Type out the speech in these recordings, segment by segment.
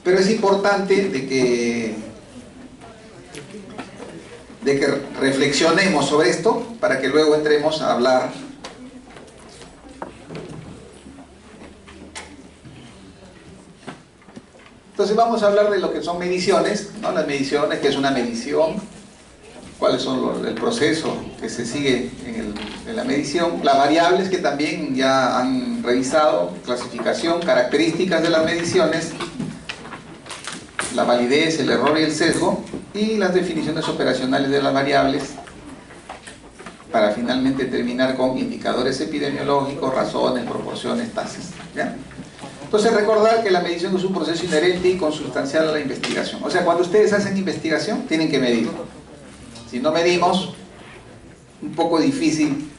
Pero es importante de que reflexionemos sobre esto para que luego entremos a hablar Entonces vamos a hablar de lo que son mediciones, ¿no? Las mediciones, ¿qué es una medición? ¿Cuáles son el proceso que se sigue en la medición? Las variables que también ya han revisado, clasificación, características de las mediciones, la validez, el error y el sesgo, y las definiciones operacionales de las variables, para finalmente terminar con indicadores epidemiológicos, razones, proporciones, tasas, ¿ya? Entonces recordar que la medición es un proceso inherente y consustancial a la investigación. O sea, cuando ustedes hacen investigación, tienen que medir. Si no medimos, un poco difícil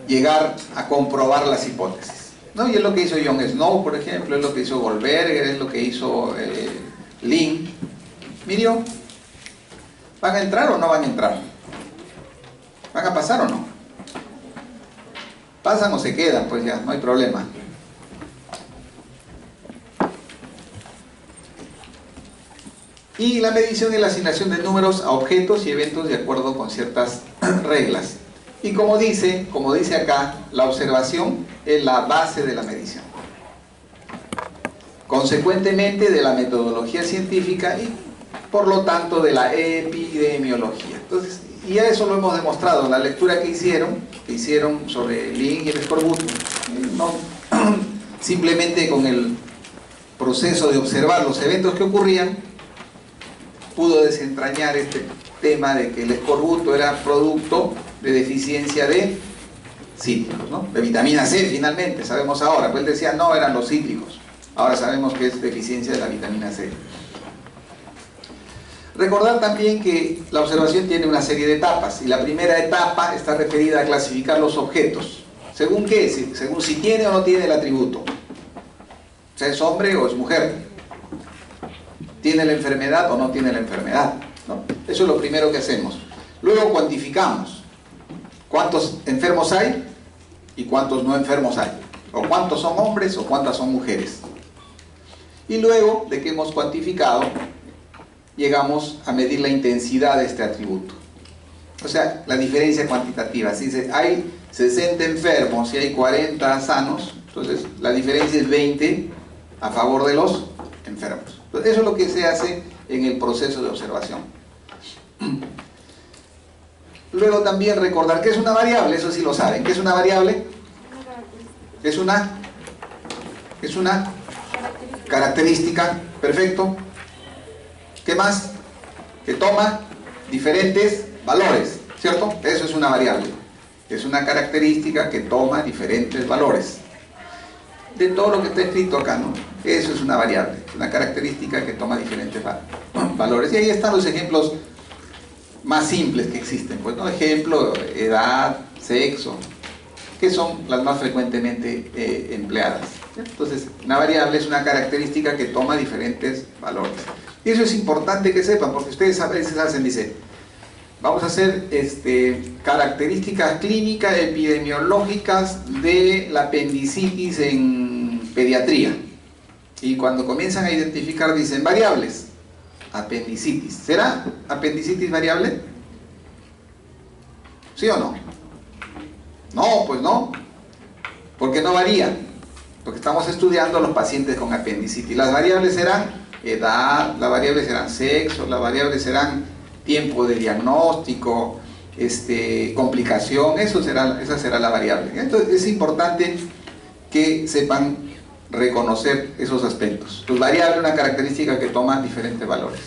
llegar a comprobar las hipótesis, ¿no? Y es lo que hizo John Snow, por ejemplo, es lo que hizo Goldberger, es lo que hizo Lin. ¿Midió? ¿Van a entrar o no van a entrar? ¿Van a pasar o no? Pasan o se quedan, pues ya, no hay problema. Y la medición y la asignación de números a objetos y eventos de acuerdo con ciertas reglas. Y como dice acá, la observación es la base de la medición. Consecuentemente de la metodología científica y por lo tanto de la epidemiología. Entonces, y a eso lo hemos demostrado en la lectura que hicieron sobre Lin y el escorbuto. No, simplemente con el proceso de observar los eventos que ocurrían, pudo desentrañar este tema de que el escorbuto era producto de deficiencia de cítricos, ¿no? De vitamina C finalmente, sabemos ahora. Pues él decía, no, eran los cítricos. Ahora sabemos que es deficiencia de la vitamina C. Recordar también que la observación tiene una serie de etapas, y la primera etapa está referida a clasificar los objetos. ¿Según qué? Según si tiene o no tiene el atributo. O sea, es hombre o es mujer. ¿Tiene la enfermedad o no tiene la enfermedad? ¿No? Eso es lo primero que hacemos. Luego cuantificamos cuántos enfermos hay y cuántos no enfermos hay. O cuántos son hombres o cuántas son mujeres. Y luego de que hemos cuantificado, llegamos a medir la intensidad de este atributo. O sea, la diferencia cuantitativa. Si hay 60 enfermos y hay 40 sanos, entonces la diferencia es 20 a favor de los enfermos. Entonces, eso es lo que se hace en el proceso de observación. Luego también recordar que es una variable, eso sí lo saben. ¿Qué es una variable? Es una característica, perfecto. ¿Qué más? Que toma diferentes valores, ¿cierto? Eso es una variable. Es una característica que toma diferentes valores. De todo lo que está escrito acá, ¿no? Eso es una variable, una característica que toma diferentes valores. Y ahí están los ejemplos más simples que existen, pues, ¿no? Ejemplo, edad, sexo, que son las más frecuentemente empleadas. Entonces, una variable es una característica que toma diferentes valores. Y eso es importante que sepan, porque ustedes a veces dice, vamos a hacer características clínicas epidemiológicas de la apendicitis en pediatría. Y cuando comienzan a identificar dicen variables. Apendicitis. ¿Será apendicitis variable? ¿Sí o no? No, pues no. Porque no varía. Porque estamos estudiando a los pacientes con apendicitis. Las variables serán edad, las variables serán sexo, las variables serán tiempo de diagnóstico, complicación, esa será la variable. Entonces es importante que sepan reconocer esos aspectos. Pues variable, una característica que toma diferentes valores.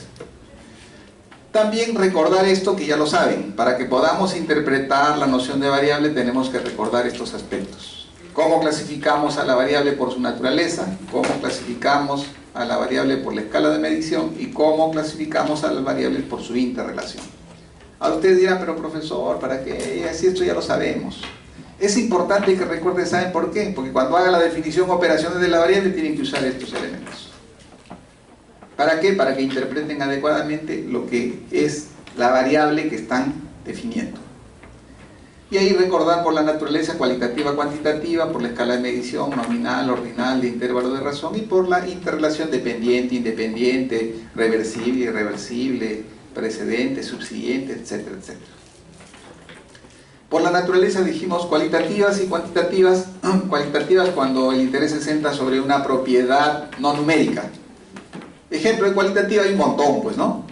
También recordar esto que ya lo saben, para que podamos interpretar la noción de variable tenemos que recordar estos aspectos. ¿Cómo clasificamos a la variable por su naturaleza? ¿Cómo clasificamos a la variable por la escala de medición? ¿Y cómo clasificamos a las variables por su interrelación? Ahora ustedes dirán, pero profesor, ¿para qué? Si esto ya lo sabemos. Es importante que recuerden, ¿saben por qué? Porque cuando hagan la definición operaciones de la variable tienen que usar estos elementos. ¿Para qué? Para que interpreten adecuadamente lo que es la variable que están definiendo. Y ahí recordar por la naturaleza cualitativa, cuantitativa, por la escala de medición, nominal, ordinal, de intervalo de razón, y por la interrelación dependiente, independiente, reversible, irreversible, precedente, subsiguiente, etcétera, etcétera. Por la naturaleza dijimos cualitativas y cuantitativas. Cualitativas cuando el interés se centra sobre una propiedad no numérica. Ejemplo de cualitativa hay un montón, pues, ¿no?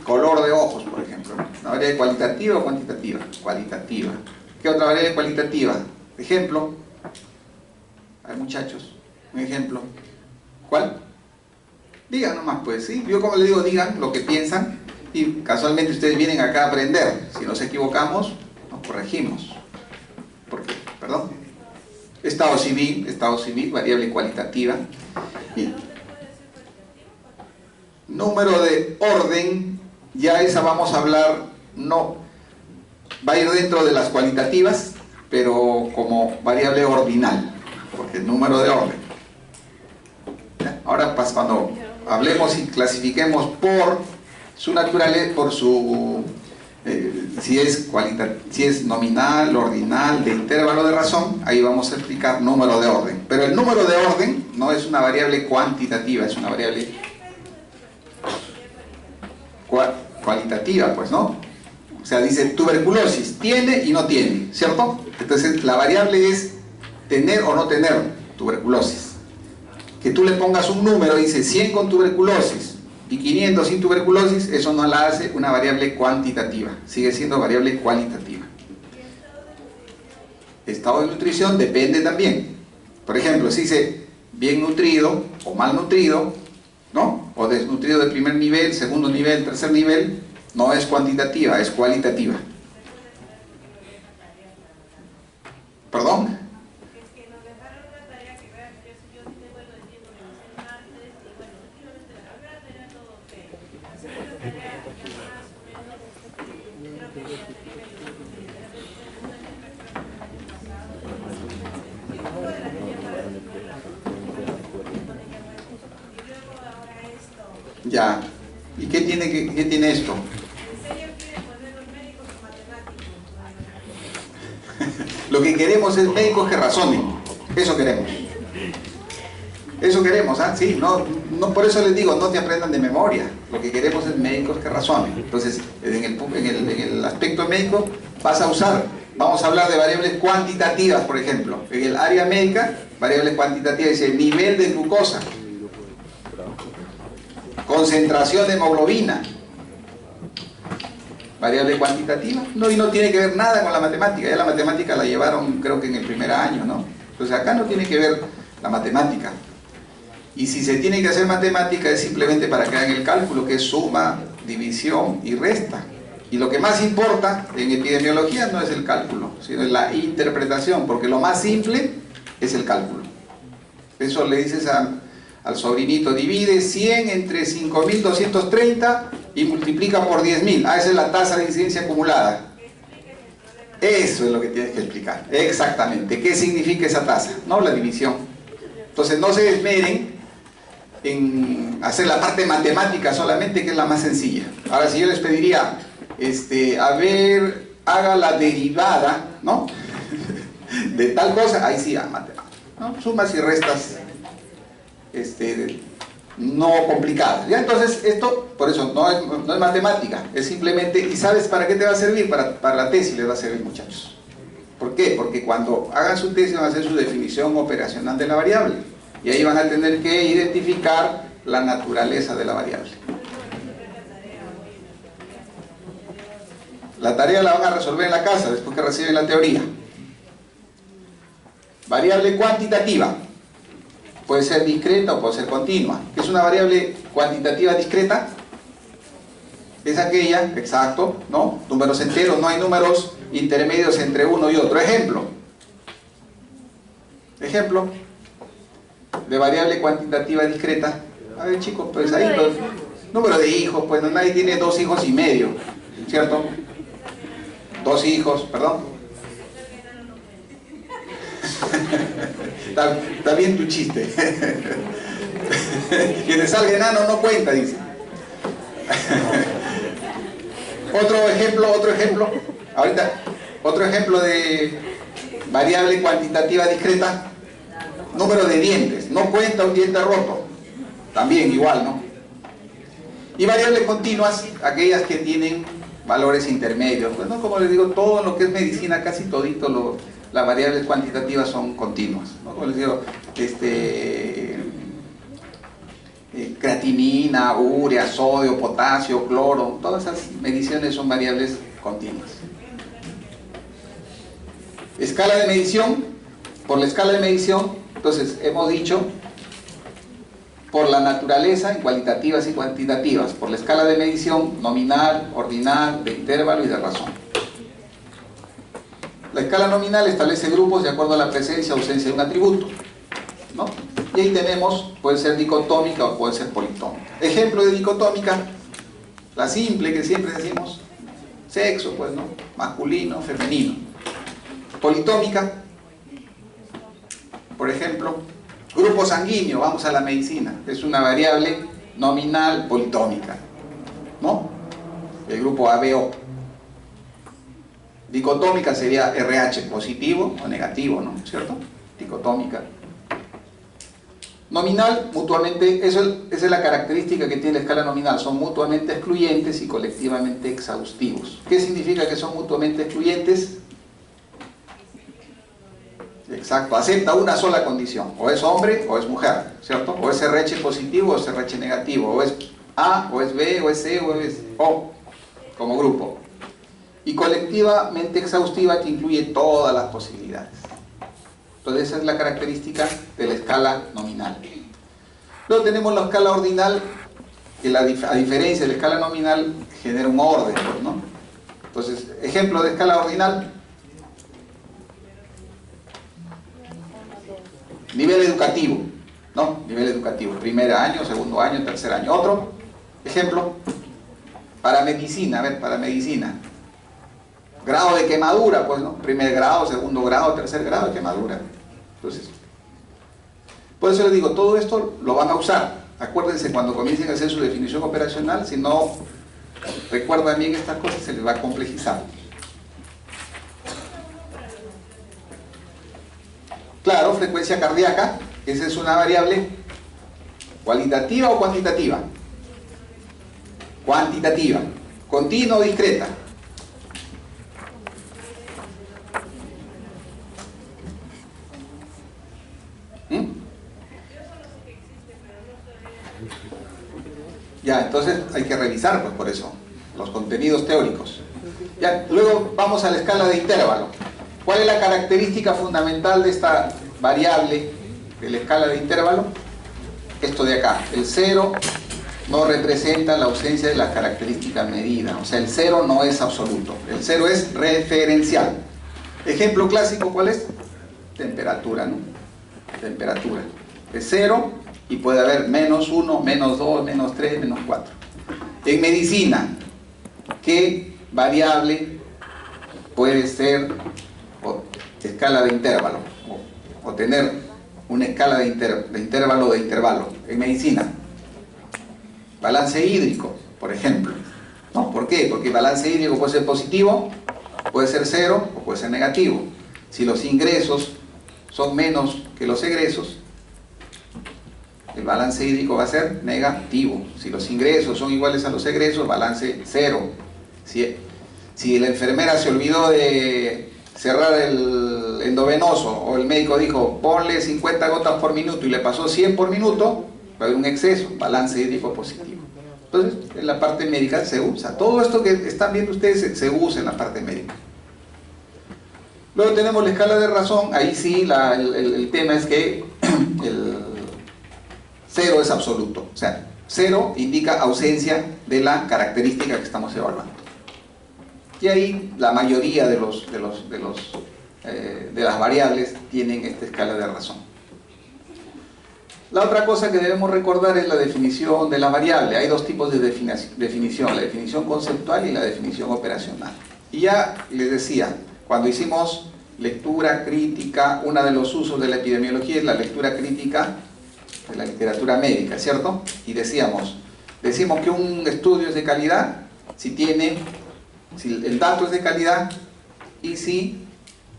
Color de ojos, por ejemplo. ¿Una variable cualitativa o cuantitativa? Cualitativa. ¿Qué otra variable cualitativa? Ejemplo. A ver, muchachos, un ejemplo. ¿Cuál? Digan nomás, pues, ¿sí? Yo como les digo, digan lo que piensan y casualmente ustedes vienen acá a aprender. Si nos equivocamos, nos corregimos. ¿Por qué? Perdón. Estado civil, variable cualitativa. Y número de orden, ya esa vamos a hablar, no, va a ir dentro de las cualitativas, pero como variable ordinal, porque el número de orden. Ahora, pues, cuando hablemos y clasifiquemos por su naturaleza, por su, si es nominal, ordinal, de intervalo de razón, ahí vamos a explicar número de orden. Pero el número de orden no es una variable cuantitativa, es una variable cualitativa, pues, ¿no? O sea, dice tuberculosis, tiene y no tiene, ¿cierto? Entonces, la variable es tener o no tener tuberculosis. Que tú le pongas un número, dice 100 con tuberculosis y 500 sin tuberculosis, eso no la hace una variable cuantitativa, sigue siendo variable cualitativa. Estado de nutrición depende también. Por ejemplo, si dice bien nutrido o mal nutrido, ¿no? O desnutrido de primer nivel, segundo nivel, tercer nivel, no es cuantitativa, es cualitativa. ¿Perdón? Ya. ¿Y qué tiene esto? Lo que queremos es médicos que razonen. Eso queremos. Eso queremos, ¿ah? Sí, no, por eso les digo, no te aprendan de memoria. Lo que queremos es médicos que razonen. Entonces, en el aspecto médico vamos a hablar de variables cuantitativas, por ejemplo. En el área médica, variables cuantitativas, dice nivel de glucosa, concentración de hemoglobina. Variable cuantitativa, no, y no tiene que ver nada con la matemática. Ya la matemática la llevaron, creo que en el primer año, ¿no? Entonces acá no tiene que ver la matemática. Y si se tiene que hacer matemática es simplemente para que hagan el cálculo, que es suma, división y resta. Y lo que más importa en epidemiología no es el cálculo, sino es la interpretación, porque lo más simple es el cálculo. Eso le dices al sobrinito, divide 100 entre 5.230 y multiplica por 10.000. Ah, esa es la tasa de incidencia acumulada. Eso es lo que tienes que explicar. Exactamente. ¿Qué significa esa tasa? No, la división. Entonces no se esmeren en hacer la parte matemática solamente, que es la más sencilla. Ahora, si yo les pediría, a ver, haga la derivada, ¿no? De tal cosa, ahí sí, matemática, ¿no? Sumas y restas, no complicadas. ¿Ya? Entonces, esto, por eso, no es matemática, es simplemente, ¿y sabes para qué te va a servir? Para la tesis les va a servir, muchachos. ¿Por qué? Porque cuando hagan su tesis van a hacer su definición operacional de la variable. Y ahí van a tener que identificar la naturaleza de la variable. La tarea la van a resolver en la casa, después que reciben la teoría. Variable cuantitativa. Puede ser discreta o puede ser continua. ¿Qué es una variable cuantitativa discreta? Es aquella, exacto, ¿no? Números enteros, no hay números intermedios entre uno y otro. Ejemplo de variable cuantitativa discreta. A ver, chicos, pues ahí los número de hijos, pues nadie tiene 2 hijos y medio, ¿cierto? 2 hijos, perdón. Está bien tu chiste. Que te salga enano no cuenta, dice. Otro ejemplo. Ahorita, Otro ejemplo de variable cuantitativa discreta, número de dientes. No cuenta un diente roto. También igual, ¿no? Y variables continuas, aquellas que tienen valores intermedios. Pues, ¿no? Como les digo, todo lo que es medicina, casi todito las variables cuantitativas son continuas, ¿no? Como les digo, creatinina, urea, sodio, potasio, cloro, todas esas mediciones son variables continuas. Escala de medición. Por la escala de medición, entonces hemos dicho, por la naturaleza en cualitativas y cuantitativas, por la escala de medición nominal, ordinal, de intervalo y de razón. La escala nominal establece grupos de acuerdo a la presencia o ausencia de un atributo, ¿no? Y ahí tenemos, puede ser dicotómica o puede ser politómica. Ejemplo de dicotómica, la simple que siempre decimos, sexo, pues, ¿no? Masculino, femenino. Politómica, por ejemplo, grupo sanguíneo, vamos a la medicina, es una variable nominal politómica, ¿no? El grupo ABO. Dicotómica sería RH, positivo o negativo, ¿no? ¿Cierto? Dicotómica. Nominal, mutuamente, esa es la característica que tiene la escala nominal, son mutuamente excluyentes y colectivamente exhaustivos. ¿Qué significa que son mutuamente excluyentes? Exacto, acepta una sola condición, o es hombre o es mujer, ¿cierto? O es RH positivo o es RH negativo, o es A, o es B, o es C, o es O, como grupo. Y colectivamente exhaustiva, que incluye todas las posibilidades. Entonces esa es la característica de la escala nominal. Luego tenemos la escala ordinal, que a diferencia de la escala nominal genera un orden, ¿no? Entonces, ejemplo de escala ordinal: nivel educativo, ¿no? Nivel educativo, primer año, segundo año, tercer año. Otro ejemplo, para medicina, a ver, para medicina. Grado de quemadura, pues, ¿no? Primer grado, segundo grado, tercer grado de quemadura. Entonces, por eso les digo, todo esto lo van a usar. Acuérdense, cuando comiencen a hacer su definición operacional, si no recuerdan bien estas cosas, se les va a complejizar. Claro, frecuencia cardíaca, esa es una variable cualitativa o cuantitativa. Cuantitativa. Continua o discreta. Ya, entonces hay que revisar, pues, por eso, los contenidos teóricos. Ya, luego vamos a la escala de intervalo. ¿Cuál es la característica fundamental de esta variable de la escala de intervalo? Esto de acá, el 0 no representa la ausencia de la característica medida, o sea, el 0 no es absoluto, el 0 es referencial. Ejemplo clásico, ¿cuál es? Temperatura, ¿no? Temperatura. Es 0 y puede haber menos 1, menos 2, menos 3, menos 4. En medicina, ¿qué variable puede ser escala de intervalo? O tener una escala de intervalo de intervalo. En medicina, balance hídrico, por ejemplo, ¿no? ¿Por qué? Porque el balance hídrico puede ser positivo, puede ser 0 o puede ser negativo. Si los ingresos son menos que los egresos, el balance hídrico va a ser negativo. Si los ingresos son iguales a los egresos, balance 0. Si la enfermera se olvidó de cerrar el endovenoso, o el médico dijo ponle 50 gotas por minuto y le pasó 100 por minuto, va a haber un exceso, balance hídrico positivo. Entonces, en la parte médica se usa. Todo esto que están viendo ustedes se usa en la parte médica. Luego tenemos la escala de razón. Ahí sí, el tema es que el 0 es absoluto. O sea, 0 indica ausencia de la característica que estamos evaluando. Y ahí la mayoría de las variables tienen esta escala de razón. La otra cosa que debemos recordar es la definición de la variable. Hay dos tipos de definición, la definición conceptual y la definición operacional. Y ya les decía, cuando hicimos lectura crítica, uno de los usos de la epidemiología es la lectura crítica de la literatura médica, ¿cierto? Y decimos que un estudio es de calidad si el dato es de calidad y si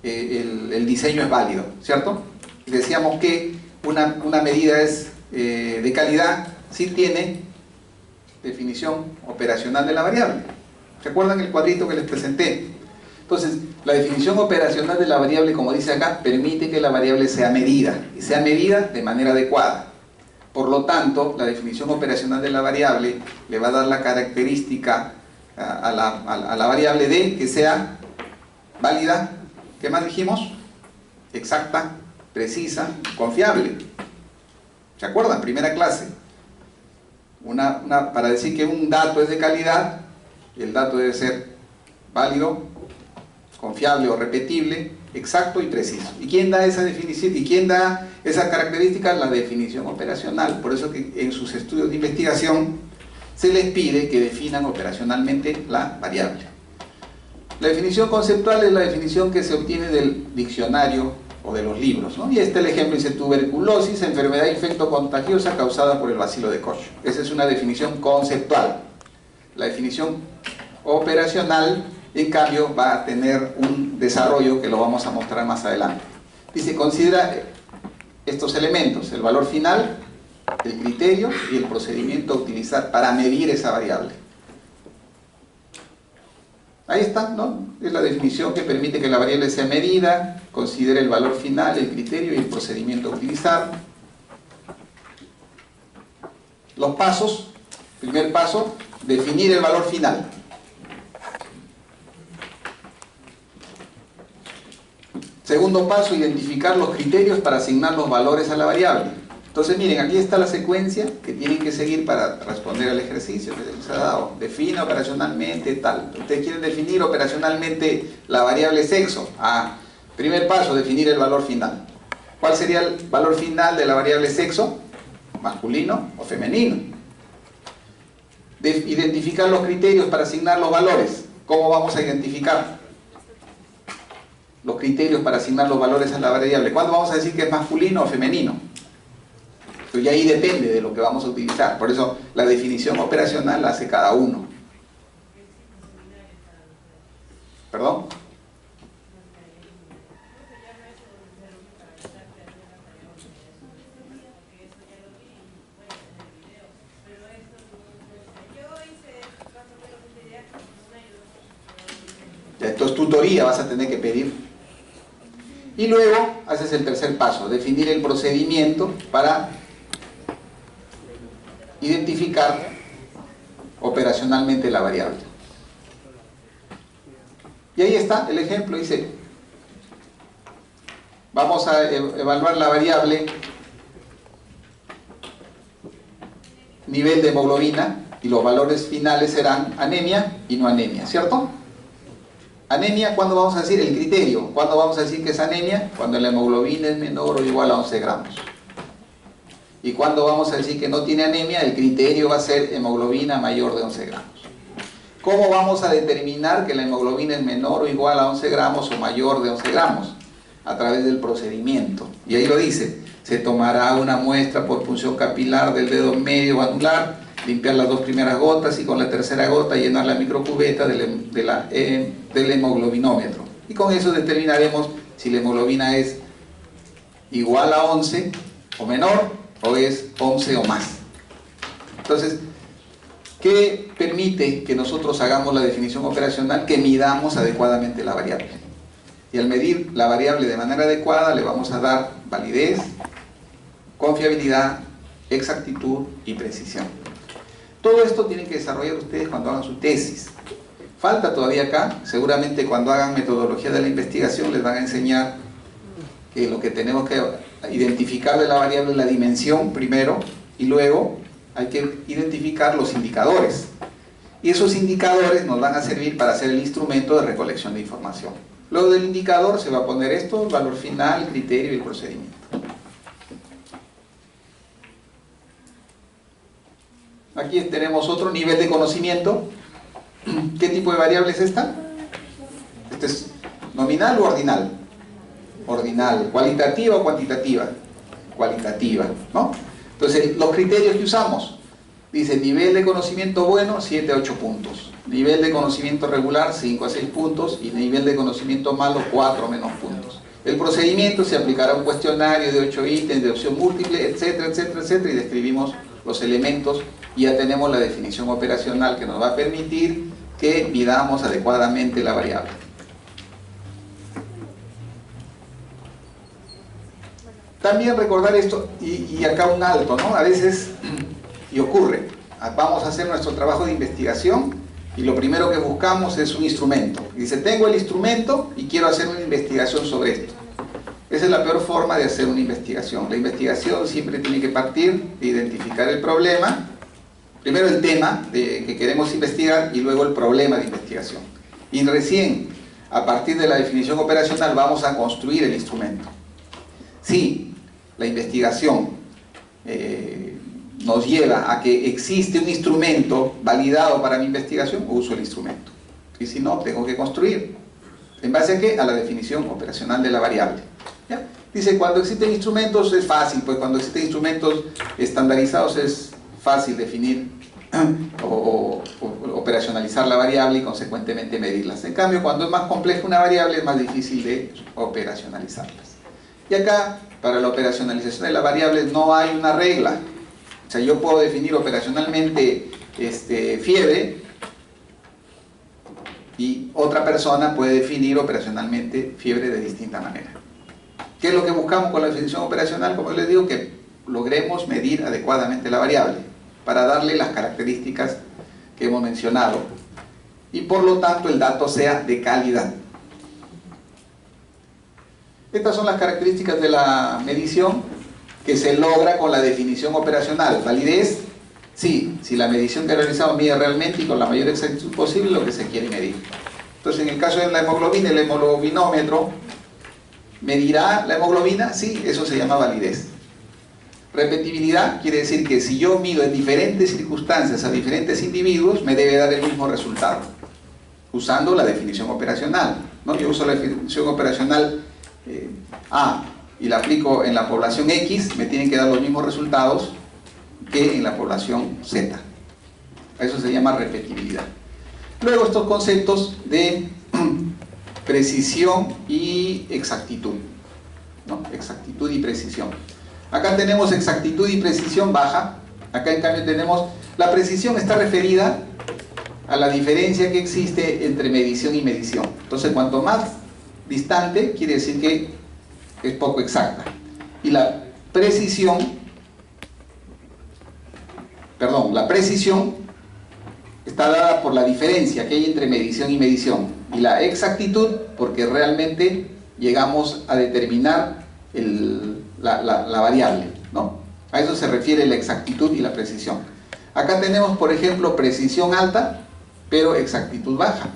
el diseño es válido, ¿cierto? Decíamos que una medida es de calidad si tiene definición operacional de la variable. ¿Recuerdan el cuadrito que les presenté? Entonces, la definición operacional de la variable, como dice acá, permite que la variable sea medida, y sea medida de manera adecuada. Por lo tanto, la definición operacional de la variable le va a dar la característica a la variable de que sea válida. ¿Qué más dijimos? Exacta, precisa, confiable. ¿Se acuerdan? Primera clase. Para decir que un dato es de calidad, el dato debe ser válido, confiable o repetible, exacto y preciso. ¿Y quién da esa definición? ¿Y quién da esa característica? La definición operacional. Por eso que en sus estudios de investigación se les pide que definan operacionalmente la variable. La definición conceptual es la definición que se obtiene del diccionario o de los libros, ¿no? Y este el ejemplo dice: tuberculosis, enfermedad infecto-contagiosa causada por el bacilo de Koch. Esa es una definición conceptual. La definición operacional, en cambio, va a tener un desarrollo que lo vamos a mostrar más adelante. Dice: considera estos elementos, el valor final, el criterio y el procedimiento a utilizar para medir esa variable. Ahí está, ¿no? Es la definición que permite que la variable sea medida, considera el valor final, el criterio y el procedimiento a utilizar. Los pasos: primer paso, definir el valor final. Segundo paso, identificar los criterios para asignar los valores a la variable. Entonces miren, aquí está la secuencia que tienen que seguir para responder al ejercicio que les ha dado. Define operacionalmente tal. Ustedes quieren definir operacionalmente la variable sexo. Primer paso, definir el valor final. ¿Cuál sería el valor final de la variable sexo? ¿Masculino o femenino? Identificar los criterios para asignar los valores. ¿Cómo vamos a identificar los criterios para asignar los valores a la variable? ¿Cuándo vamos a decir que es masculino o femenino? Entonces ya ahí depende de lo que vamos a utilizar. Por eso la definición operacional la hace cada uno. ¿Perdón? Ya, entonces tutoría vas a tener que pedir. Y luego haces el tercer paso, definir el procedimiento para identificar operacionalmente la variable. Y ahí está el ejemplo, dice: vamos a evaluar la variable nivel de hemoglobina y los valores finales serán anemia y no anemia, ¿cierto? Anemia, ¿cuándo vamos a decir el criterio? ¿Cuándo vamos a decir que es anemia? Cuando la hemoglobina es menor o igual a 11 gramos. ¿Y cuándo vamos a decir que no tiene anemia? El criterio va a ser hemoglobina mayor de 11 gramos. ¿Cómo vamos a determinar que la hemoglobina es menor o igual a 11 gramos o mayor de 11 gramos? A través del procedimiento. Y ahí lo dice: se tomará una muestra por punción capilar del dedo medio o anular, limpiar las 2 primeras gotas y con la tercera gota llenar la microcubeta del hemoglobinómetro. Y con eso determinaremos si la hemoglobina es igual a 11 o menor, o es 11 o más. Entonces, ¿qué permite que nosotros hagamos la definición operacional? Que midamos adecuadamente la variable. Y al medir la variable de manera adecuada le vamos a dar validez, confiabilidad, exactitud y precisión. Todo esto tienen que desarrollar ustedes cuando hagan su tesis. Falta todavía acá, seguramente cuando hagan metodología de la investigación les van a enseñar que lo que tenemos que identificar de la variable es la dimensión primero, y luego hay que identificar los indicadores. Y esos indicadores nos van a servir para hacer el instrumento de recolección de información. Luego del indicador se va a poner esto: el valor final, el criterio y el procedimiento. Aquí tenemos otro nivel de conocimiento. ¿Qué tipo de variable es esta? ¿Este es nominal o ordinal? Ordinal. ¿Cualitativa o cuantitativa? Cualitativa, ¿no? Entonces, los criterios que usamos: Dice nivel de conocimiento bueno, 7 a 8 puntos. Nivel de conocimiento regular, 5 a 6 puntos. Y nivel de conocimiento malo, 4 o menos puntos. El procedimiento se aplicará a un cuestionario de 8 ítems, de opción múltiple, etcétera, etcétera, etcétera. Y describimos los elementos y ya tenemos la definición operacional que nos va a permitir que midamos adecuadamente la variable. También recordar esto, y acá un alto, ¿no? A veces, y ocurre, vamos a hacer nuestro trabajo de investigación y lo primero que buscamos es un instrumento. Y dice, tengo el instrumento y quiero hacer una investigación sobre esto. Esa es la peor forma de hacer una investigación. La investigación siempre tiene que partir de identificar el problema, primero el tema que queremos investigar y luego el problema de investigación. Y recién, a partir de la definición operacional, vamos a construir el instrumento. Si la investigación nos lleva a que existe un instrumento validado para mi investigación, uso el instrumento. Y si no, tengo que construir. ¿En base a qué? A la definición operacional de la variable. ¿Ya? Dice, cuando existen instrumentos es fácil, pues cuando existen instrumentos estandarizados es fácil definir o operacionalizar la variable y consecuentemente medirlas. En cambio, cuando es más compleja una variable es más difícil de operacionalizarlas. Y acá, para la operacionalización de las variables no hay una regla. O sea, yo puedo definir operacionalmente fiebre y otra persona puede definir operacionalmente fiebre de distinta manera. ¿Qué es lo que buscamos con la definición operacional? Como les digo, que logremos medir adecuadamente la variable para darle las características que hemos mencionado y por lo tanto el dato sea de calidad. Estas son las características de la medición que se logra con la definición operacional. Validez, sí, si la medición que he realizado mide realmente y con la mayor exactitud posible lo que se quiere medir. Entonces, en el caso de la hemoglobina, el hemoglobinómetro medirá la hemoglobina, sí, eso se llama validez. Repetibilidad quiere decir que si yo mido en diferentes circunstancias a diferentes individuos, me debe dar el mismo resultado, usando la definición operacional, ¿no? Yo uso la definición operacional A y la aplico en la población X, me tienen que dar los mismos resultados que en la población Z. Eso se llama repetibilidad. Luego estos conceptos de precisión y exactitud, ¿no? Exactitud y precisión. Acá tenemos exactitud y precisión baja. Acá en cambio tenemos, la precisión está referida a la diferencia que existe entre medición y medición. Entonces cuanto más distante quiere decir que es poco exacta. Y la precisión está dada por la diferencia que hay entre medición y medición. Y la exactitud porque realmente llegamos a determinar la variable, ¿no? A eso se refiere la exactitud y la precisión. Acá tenemos, por ejemplo, precisión alta, pero exactitud baja.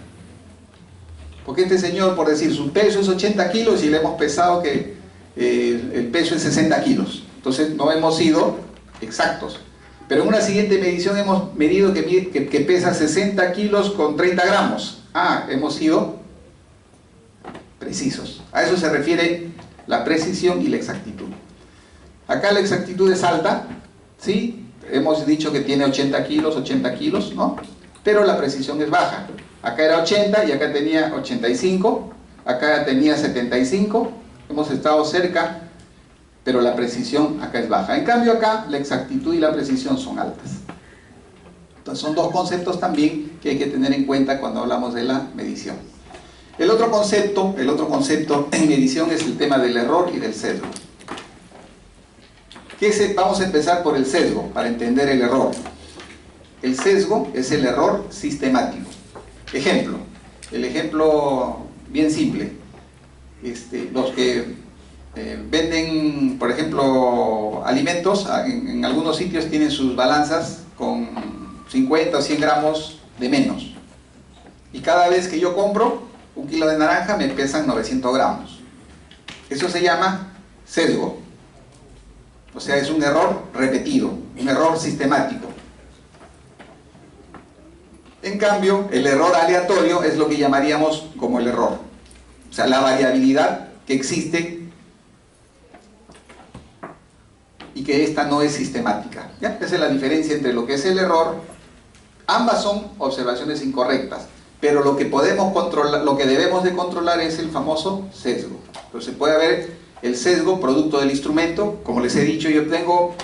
Porque este señor, por decir, su peso es 80 kilos y le hemos pesado que el peso es 60 kilos. Entonces no hemos sido exactos. Pero en una siguiente medición hemos medido que pesa 60 kilos con 30 gramos. Ah, hemos sido precisos. A eso se refiere la precisión y la exactitud. Acá la exactitud es alta, ¿sí? Hemos dicho que tiene 80 kilos, ¿no? Pero la precisión es baja. Acá era 80 y acá tenía 85, acá tenía 75, hemos estado cerca, pero la precisión acá es baja. En cambio acá la exactitud y la precisión son altas. Entonces son dos conceptos también que hay que tener en cuenta cuando hablamos de la medición. El otro concepto en medición es el tema del error y del sesgo. Vamos a empezar por el sesgo para entender el error. El sesgo es el error sistemático. Ejemplo, el ejemplo bien simple. Los que venden, por ejemplo, alimentos, en algunos sitios tienen sus balanzas con 50 o 100 gramos de menos. Y cada vez que yo compro un kilo de naranja me pesan 900 gramos. Eso se llama sesgo. O sea, es un error repetido, un error sistemático. En cambio, el error aleatorio es lo que llamaríamos como el error. O sea, la variabilidad que existe y y que esta no es sistemática. ¿Ya? Esa es la diferencia entre lo que es el error. Ambas son observaciones incorrectas, pero lo que podemos controlar, lo que debemos de controlar es el famoso sesgo. Entonces puede haber el sesgo producto del instrumento. Como les he dicho, yo tengo,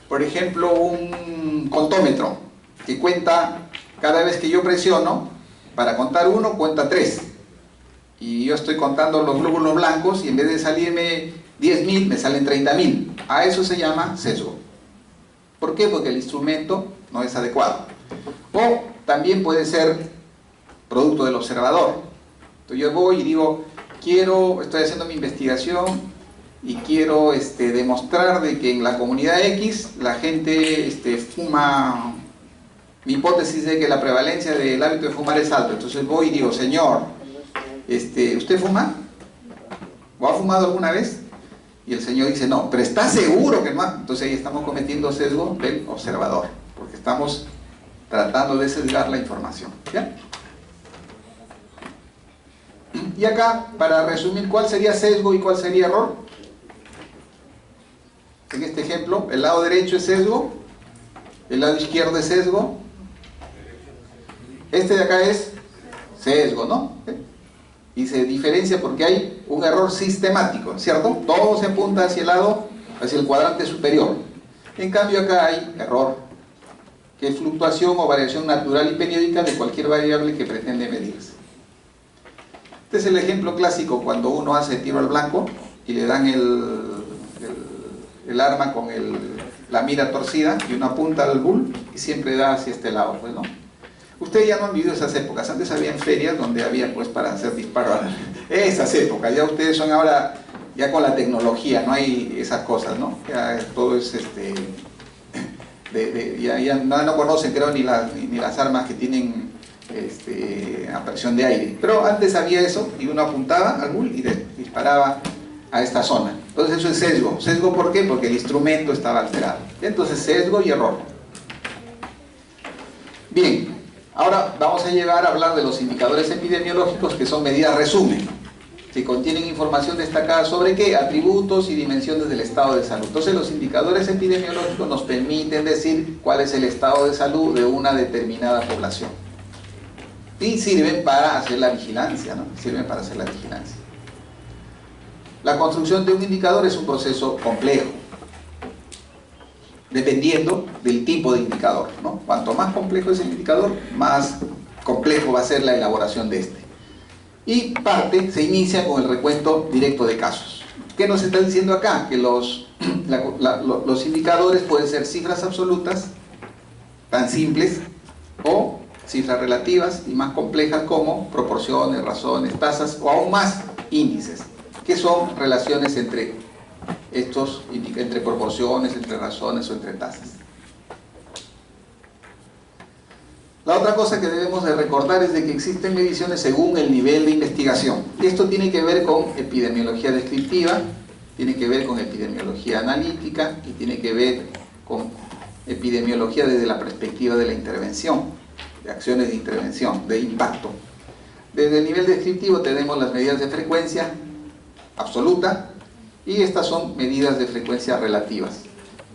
por ejemplo, un contómetro que cuenta, cada vez que yo presiono, para contar 1, cuenta 3. Y yo estoy contando los glóbulos blancos y en vez de salirme 10.000, me salen 30.000. A eso se llama sesgo. ¿Por qué? Porque el instrumento no es adecuado. O también puede ser producto del observador. Entonces yo voy y digo, estoy haciendo mi investigación y quiero demostrar de que en la comunidad X la gente fuma. Mi hipótesis es que la prevalencia del hábito de fumar es alta. Entonces voy y digo, señor, ¿usted fuma? ¿O ha fumado alguna vez? Y el señor dice, no, pero ¿está seguro que no? Entonces ahí estamos cometiendo sesgo del observador, porque estamos tratando de sesgar la información. ¿Ya? Y acá, para resumir, ¿cuál sería sesgo y cuál sería error? En este ejemplo, el lado derecho es sesgo, el lado izquierdo es sesgo. Este de acá es sesgo, ¿no? Y se diferencia porque hay un error sistemático, ¿cierto? Todo se apunta hacia el lado, hacia el cuadrante superior. En cambio acá hay error, que es fluctuación o variación natural y periódica de cualquier variable que pretende medirse. Este es el ejemplo clásico cuando uno hace tiro al blanco y le dan el arma con la mira torcida y uno apunta al bull y siempre da hacia este lado, pues, ¿no? Ustedes ya no han vivido esas épocas. Antes había ferias donde había, pues, para hacer disparos. Esas épocas, ya ustedes son ahora, ya con la tecnología, no hay esas cosas, ¿no? Ya todo es, ya nada, no conocen, creo, ni las armas que tienen a presión de aire. Pero antes había eso, y uno apuntaba al bull y disparaba a esta zona. Entonces eso es sesgo. ¿Sesgo por qué? Porque el instrumento estaba alterado. Entonces sesgo y error. Bien. Ahora vamos a llegar a hablar de los indicadores epidemiológicos, que son medidas resumen, que contienen información destacada sobre ¿qué? Atributos y dimensiones del estado de salud. Entonces los indicadores epidemiológicos nos permiten decir cuál es el estado de salud de una determinada población. Y sirven para hacer la vigilancia, ¿no? Sirven para hacer la vigilancia. La construcción de un indicador es un proceso complejo, dependiendo del tipo de indicador, ¿no? Cuanto más complejo es el indicador, más complejo va a ser la elaboración de este. Y se inicia con el recuento directo de casos. ¿Qué nos está diciendo acá? Que los indicadores pueden ser cifras absolutas, tan simples, o cifras relativas y más complejas como proporciones, razones, tasas, o aún más índices, que son relaciones entre proporciones, entre razones o entre tasas. La otra cosa que debemos de recordar es de que existen mediciones según el nivel de investigación. Esto tiene que ver con epidemiología descriptiva, tiene que ver con epidemiología analítica y tiene que ver con epidemiología desde la perspectiva de la intervención, de acciones de intervención, de impacto. Desde el nivel descriptivo tenemos las medidas de frecuencia absoluta, y estas son medidas de frecuencia relativas.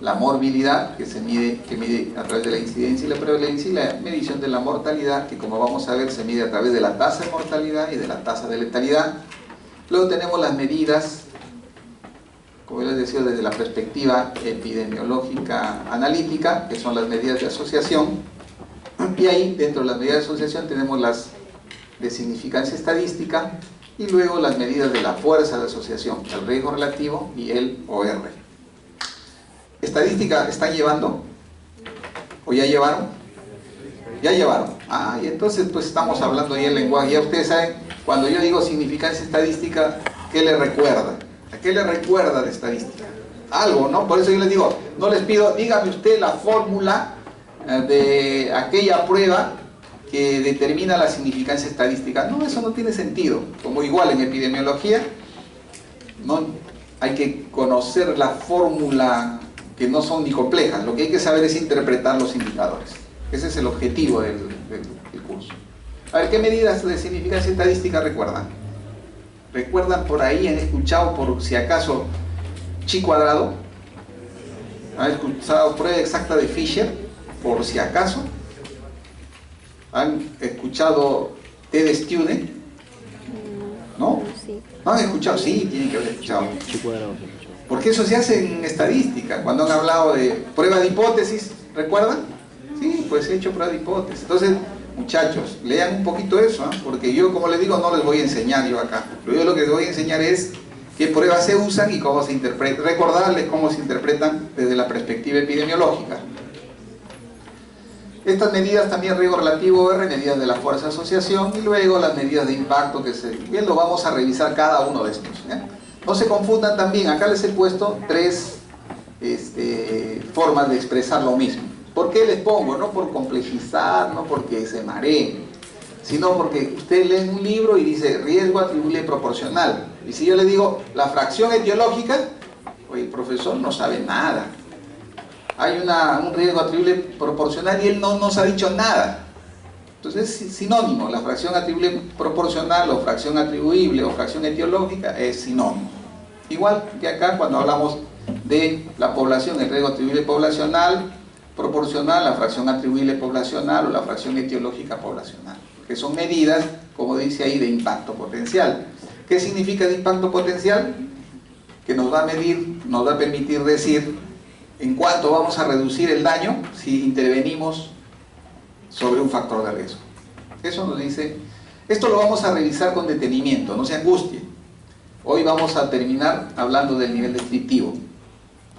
La morbilidad, que mide a través de la incidencia y la prevalencia, y la medición de la mortalidad, que como vamos a ver se mide a través de la tasa de mortalidad y de la tasa de letalidad. Luego tenemos las medidas, como les decía, desde la perspectiva epidemiológica analítica, que son las medidas de asociación, y ahí dentro de las medidas de asociación tenemos las de significancia estadística, y luego las medidas de la fuerza de asociación, el riesgo relativo y el OR. ¿Estadística están llevando? ¿O ya llevaron? Ya llevaron. Ah, y entonces pues estamos hablando ya el lenguaje. Ya ustedes saben, cuando yo digo significancia estadística, ¿qué le recuerda? ¿A qué le recuerda de estadística? Algo, ¿no? Por eso yo les digo, no les pido, dígame usted la fórmula de aquella prueba que determina la significancia estadística. No, eso no tiene sentido. Como igual en epidemiología, no hay que conocer la fórmula, que no son ni complejas. Lo que hay que saber es interpretar los indicadores. Ese es el objetivo del curso. A ver, ¿qué medidas de significancia estadística recuerdan? ¿Recuerdan por ahí? ¿Han escuchado por si acaso chi cuadrado? ¿Han escuchado prueba exacta de Fisher? Por si acaso. ¿Han escuchado Ted Student? ¿No? ¿No han escuchado? Sí, tienen que haber escuchado. Porque eso se hace en estadística. Cuando han hablado de prueba de hipótesis, ¿recuerdan? Sí, pues he hecho prueba de hipótesis. Entonces, muchachos, lean un poquito eso, ¿eh? Porque yo, como les digo, no les voy a enseñar yo acá. Pero yo lo que les voy a enseñar es qué pruebas se usan y cómo se interpretan. Recordarles cómo se interpretan desde la perspectiva epidemiológica. Estas medidas también, riesgo relativo R, medidas de la fuerza de asociación, y luego las medidas de impacto que bien lo vamos a revisar cada uno de estos, ¿eh? No se confundan también, acá les he puesto tres formas de expresar lo mismo. ¿Por qué les pongo? No por complejizar, no porque se mareen, sino porque usted lee un libro y dice riesgo atribuible proporcional. Y si yo le digo la fracción etiológica, oye, el profesor no sabe nada. Hay un riesgo atribuible proporcional y él no nos ha dicho nada. Entonces es sinónimo, la fracción atribuible proporcional o fracción atribuible o fracción etiológica es sinónimo. Igual que acá cuando hablamos de la población, el riesgo atribuible poblacional, proporcional, la fracción atribuible poblacional o la fracción etiológica poblacional, que son medidas, como dice ahí, de impacto potencial. ¿Qué significa de impacto potencial? Que nos va a medir, nos va a permitir decir en cuánto vamos a reducir el daño si intervenimos sobre un factor de riesgo. Eso nos dice, esto lo vamos a revisar con detenimiento, no se angustien. Hoy vamos a terminar hablando del nivel descriptivo.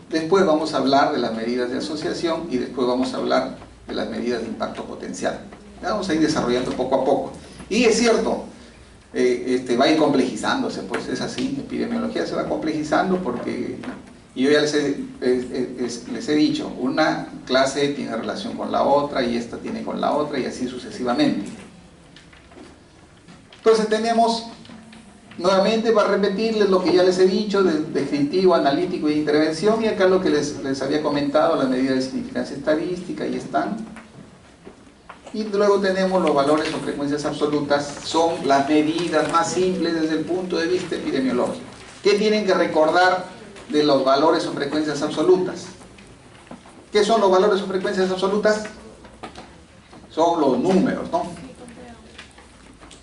Después vamos a hablar de las medidas de asociación y después vamos a hablar de las medidas de impacto potencial. Vamos a ir desarrollando poco a poco. Y es cierto, va a ir complejizándose, pues es así, epidemiología se va complejizando porque, y yo ya les he dicho, una clase tiene relación con la otra y esta tiene con la otra y así sucesivamente. Entonces tenemos, nuevamente para repetirles lo que ya les he dicho, de descriptivo, analítico y de intervención, y acá lo que les había comentado, las medidas de significancia estadística, ahí están. Y luego tenemos los valores o frecuencias absolutas, son las medidas más simples desde el punto de vista epidemiológico. ¿Qué tienen que recordar de los valores o frecuencias absolutas? ¿Qué son los valores o frecuencias absolutas? Son los números, ¿no?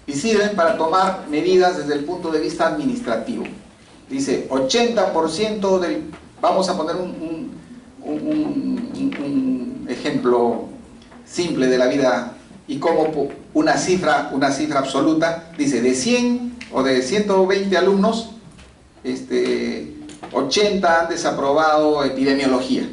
Y sirven para tomar medidas desde el punto de vista administrativo. Dice 80% del... Vamos a poner un ejemplo simple de la vida y como una cifra absoluta. Dice de 100 o de 120 alumnos, 80 han desaprobado epidemiología.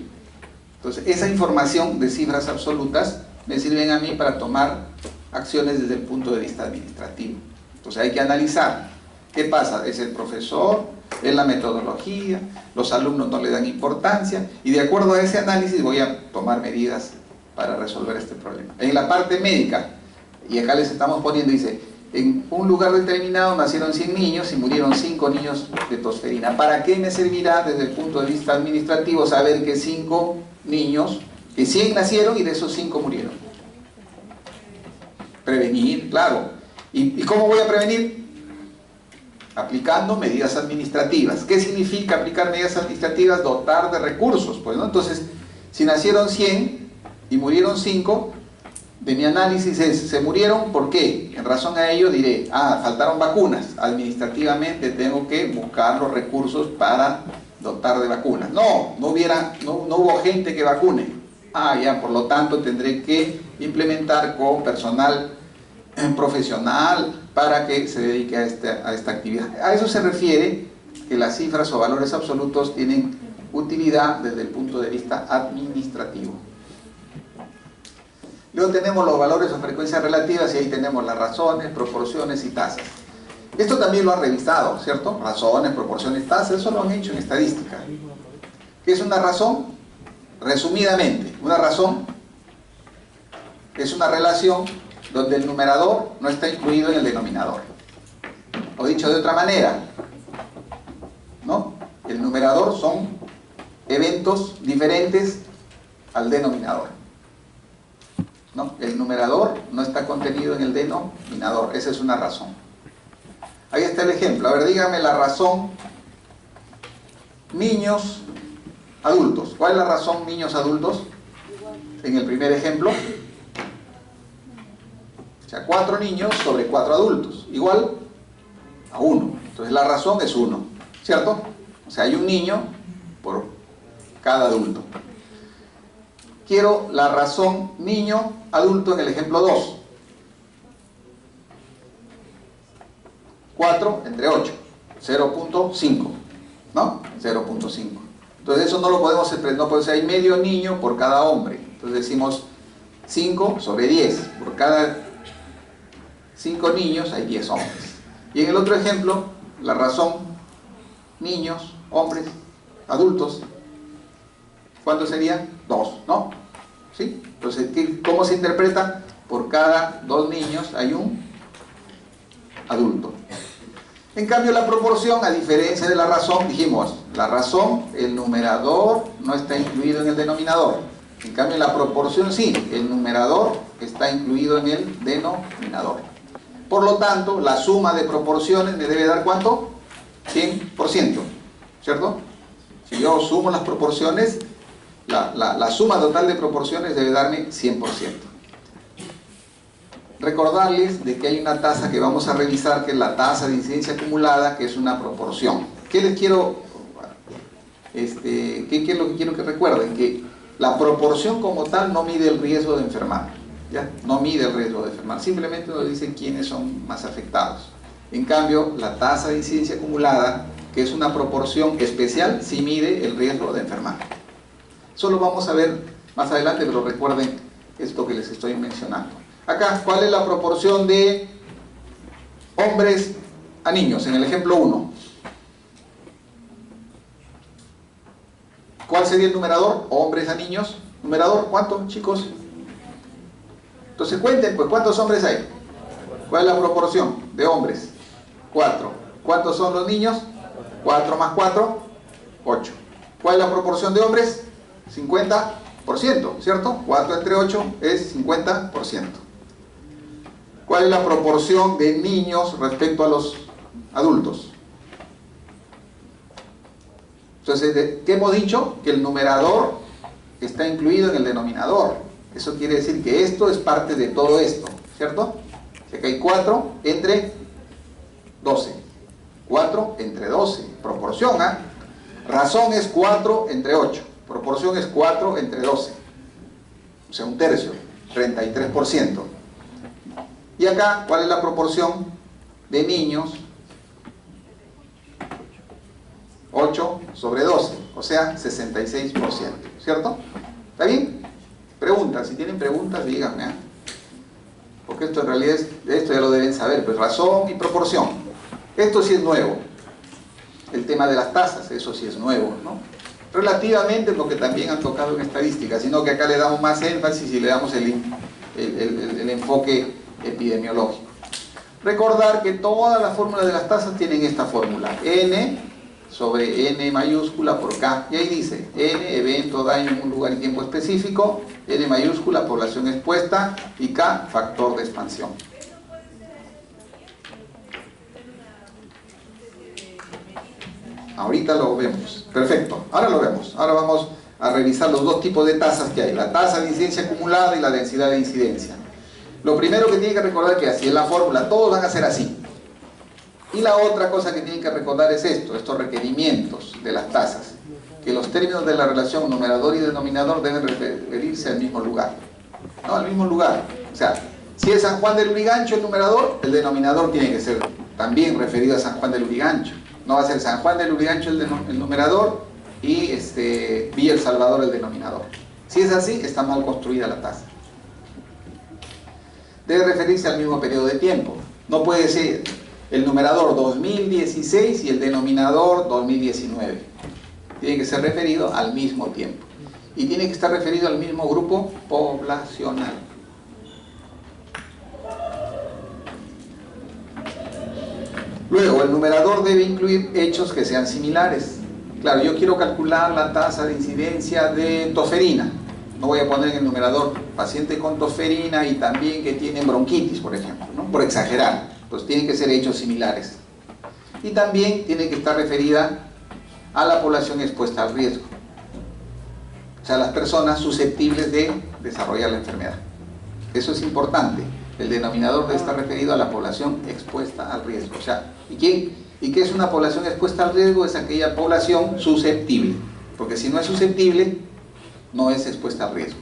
Entonces, esa información de cifras absolutas me sirven a mí para tomar acciones desde el punto de vista administrativo. Entonces, hay que analizar qué pasa. ¿Es el profesor? ¿Es la metodología? ¿Los alumnos no le dan importancia? Y de acuerdo a ese análisis voy a tomar medidas para resolver este problema. En la parte médica, y acá les estamos poniendo, dice, en un lugar determinado nacieron 100 niños y murieron 5 niños de tosferina. ¿Para qué me servirá desde el punto de vista administrativo saber que 5 niños, que 100 nacieron y de esos 5 murieron? Prevenir, claro. ¿Y cómo voy a prevenir? Aplicando medidas administrativas. ¿Qué significa aplicar medidas administrativas? Dotar de recursos, pues, ¿no? Entonces, si nacieron 100 y murieron 5, de mi análisis es, ¿se murieron? ¿Por qué? En razón a ello diré, faltaron vacunas. Administrativamente tengo que buscar los recursos para dotar de vacunas. No hubo gente que vacune. Ya, por lo tanto tendré que implementar con personal profesional para que se dedique a esta actividad. A eso se refiere que las cifras o valores absolutos tienen utilidad desde el punto de vista administrativo. Luego tenemos los valores o frecuencias relativas y ahí tenemos las razones, proporciones y tasas. Esto también lo han revisado, ¿cierto? Razones, proporciones, tasas, eso lo han hecho en estadística. ¿Qué es una razón? Resumidamente, una razón es una relación donde el numerador no está incluido en el denominador. O dicho de otra manera, ¿no? El numerador son eventos diferentes al denominador. ¿No? El numerador no está contenido en el denominador. Esa es una razón. Ahí está el ejemplo. A ver, dígame la razón. Niños adultos. ¿Cuál es la razón niños adultos? En el primer ejemplo. O sea, 4 niños sobre 4 adultos. Igual a 1. Entonces la razón es 1. ¿Cierto? O sea, hay un niño por cada adulto. Quiero la razón niño adulto en el ejemplo 2. 4 entre 8. 0.5. ¿No? 0.5. Entonces eso no lo podemos expresar, no puede ser, hay medio niño por cada hombre. Entonces decimos 5 sobre 10. Por cada 5 niños hay 10 hombres. Y en el otro ejemplo, la razón niños, hombres, adultos, ¿cuánto sería? 2, ¿no? ¿Sí? Entonces, ¿cómo se interpreta? Por cada 2 niños hay un adulto. En cambio, la proporción, a diferencia de la razón, dijimos, la razón, el numerador no está incluido en el denominador. En cambio, la proporción sí, el numerador está incluido en el denominador. Por lo tanto, la suma de proporciones me debe dar ¿cuánto? 100%, ¿cierto? Si yo sumo las proporciones, la suma total de proporciones debe darme 100%. Recordarles de que hay una tasa que vamos a revisar, que es la tasa de incidencia acumulada, que es una proporción. ¿Qué les quiero? ¿Qué es lo que quiero que recuerden? Que la proporción como tal no mide el riesgo de enfermar, ¿ya? No mide el riesgo de enfermar, simplemente nos dice quiénes son más afectados. En cambio, la tasa de incidencia acumulada, que es una proporción especial, sí mide el riesgo de enfermar. Eso lo vamos a ver más adelante, pero recuerden esto que les estoy mencionando. Acá, ¿cuál es la proporción de hombres a niños? En el ejemplo 1. ¿Cuál sería el numerador? Hombres a niños. ¿Numerador? ¿Cuánto, chicos? Entonces cuenten, pues, ¿cuántos hombres hay? ¿Cuál es la proporción de hombres? 4. ¿Cuántos son los niños? 4 más 4, 8. ¿Cuál es la proporción de hombres? 50%, ¿cierto? 4 entre 8 es 50%. ¿Cuál es la proporción de niños respecto a los adultos? Entonces, ¿qué hemos dicho? Que el numerador está incluido en el denominador. Eso quiere decir que esto es parte de todo esto, ¿cierto? O sea que hay 4 entre 12. 4 entre 12. Proporción, ¿ah? Razón es 4 entre 8. Proporción es 4 entre 12. O sea, un tercio, 33%. Y acá, ¿cuál es la proporción de niños? 8 sobre 12, o sea, 66%, ¿cierto? ¿Está bien? Preguntas, si tienen preguntas, díganme, ¿eh? Porque esto en realidad esto ya lo deben saber, pues razón y proporción. Esto sí es nuevo. El tema de las tasas, eso sí es nuevo, ¿no? Relativamente porque también han tocado en estadística, sino que acá le damos más énfasis y le damos el enfoque epidemiológico. Recordar que todas las fórmulas de las tasas tienen esta fórmula, n sobre n mayúscula por k, y ahí dice n, evento, daño en un lugar y tiempo específico, n mayúscula, población expuesta, y k, factor de expansión. Ahorita lo vemos, perfecto, ahora lo vemos. Ahora vamos a revisar los dos tipos de tasas que hay, la tasa de incidencia acumulada y la densidad de incidencia. Lo primero que tienen que recordar es que así es la fórmula, todos van a ser así. Y la otra cosa que tienen que recordar es esto, estos requerimientos de las tasas, que los términos de la relación numerador y denominador deben referirse al mismo lugar. No, al mismo lugar. O sea, si es San Juan del Lurigancho el numerador, el denominador tiene que ser también referido a San Juan del Lurigancho. No va a ser San Juan del Lurigancho el numerador y Villa El Salvador el denominador. Si es así, está mal construida la tasa. Debe referirse al mismo periodo de tiempo. No puede ser el numerador 2016 y el denominador 2019. Tiene que ser referido al mismo tiempo. Y tiene que estar referido al mismo grupo poblacional. Luego, el numerador debe incluir hechos que sean similares. Claro, yo quiero calcular la tasa de incidencia de tosferina. No voy a poner en el numerador paciente con tosferina y también que tienen bronquitis, por ejemplo, ¿no? Por exagerar. Pues tienen que ser hechos similares. Y también tiene que estar referida a la población expuesta al riesgo. sea, las personas susceptibles de desarrollar la enfermedad. Eso es importante. El denominador está referido a la población expuesta al riesgo. O sea, ¿y qué es una población expuesta al riesgo? Es aquella población susceptible. Porque si no es susceptible, no es expuesta al riesgo.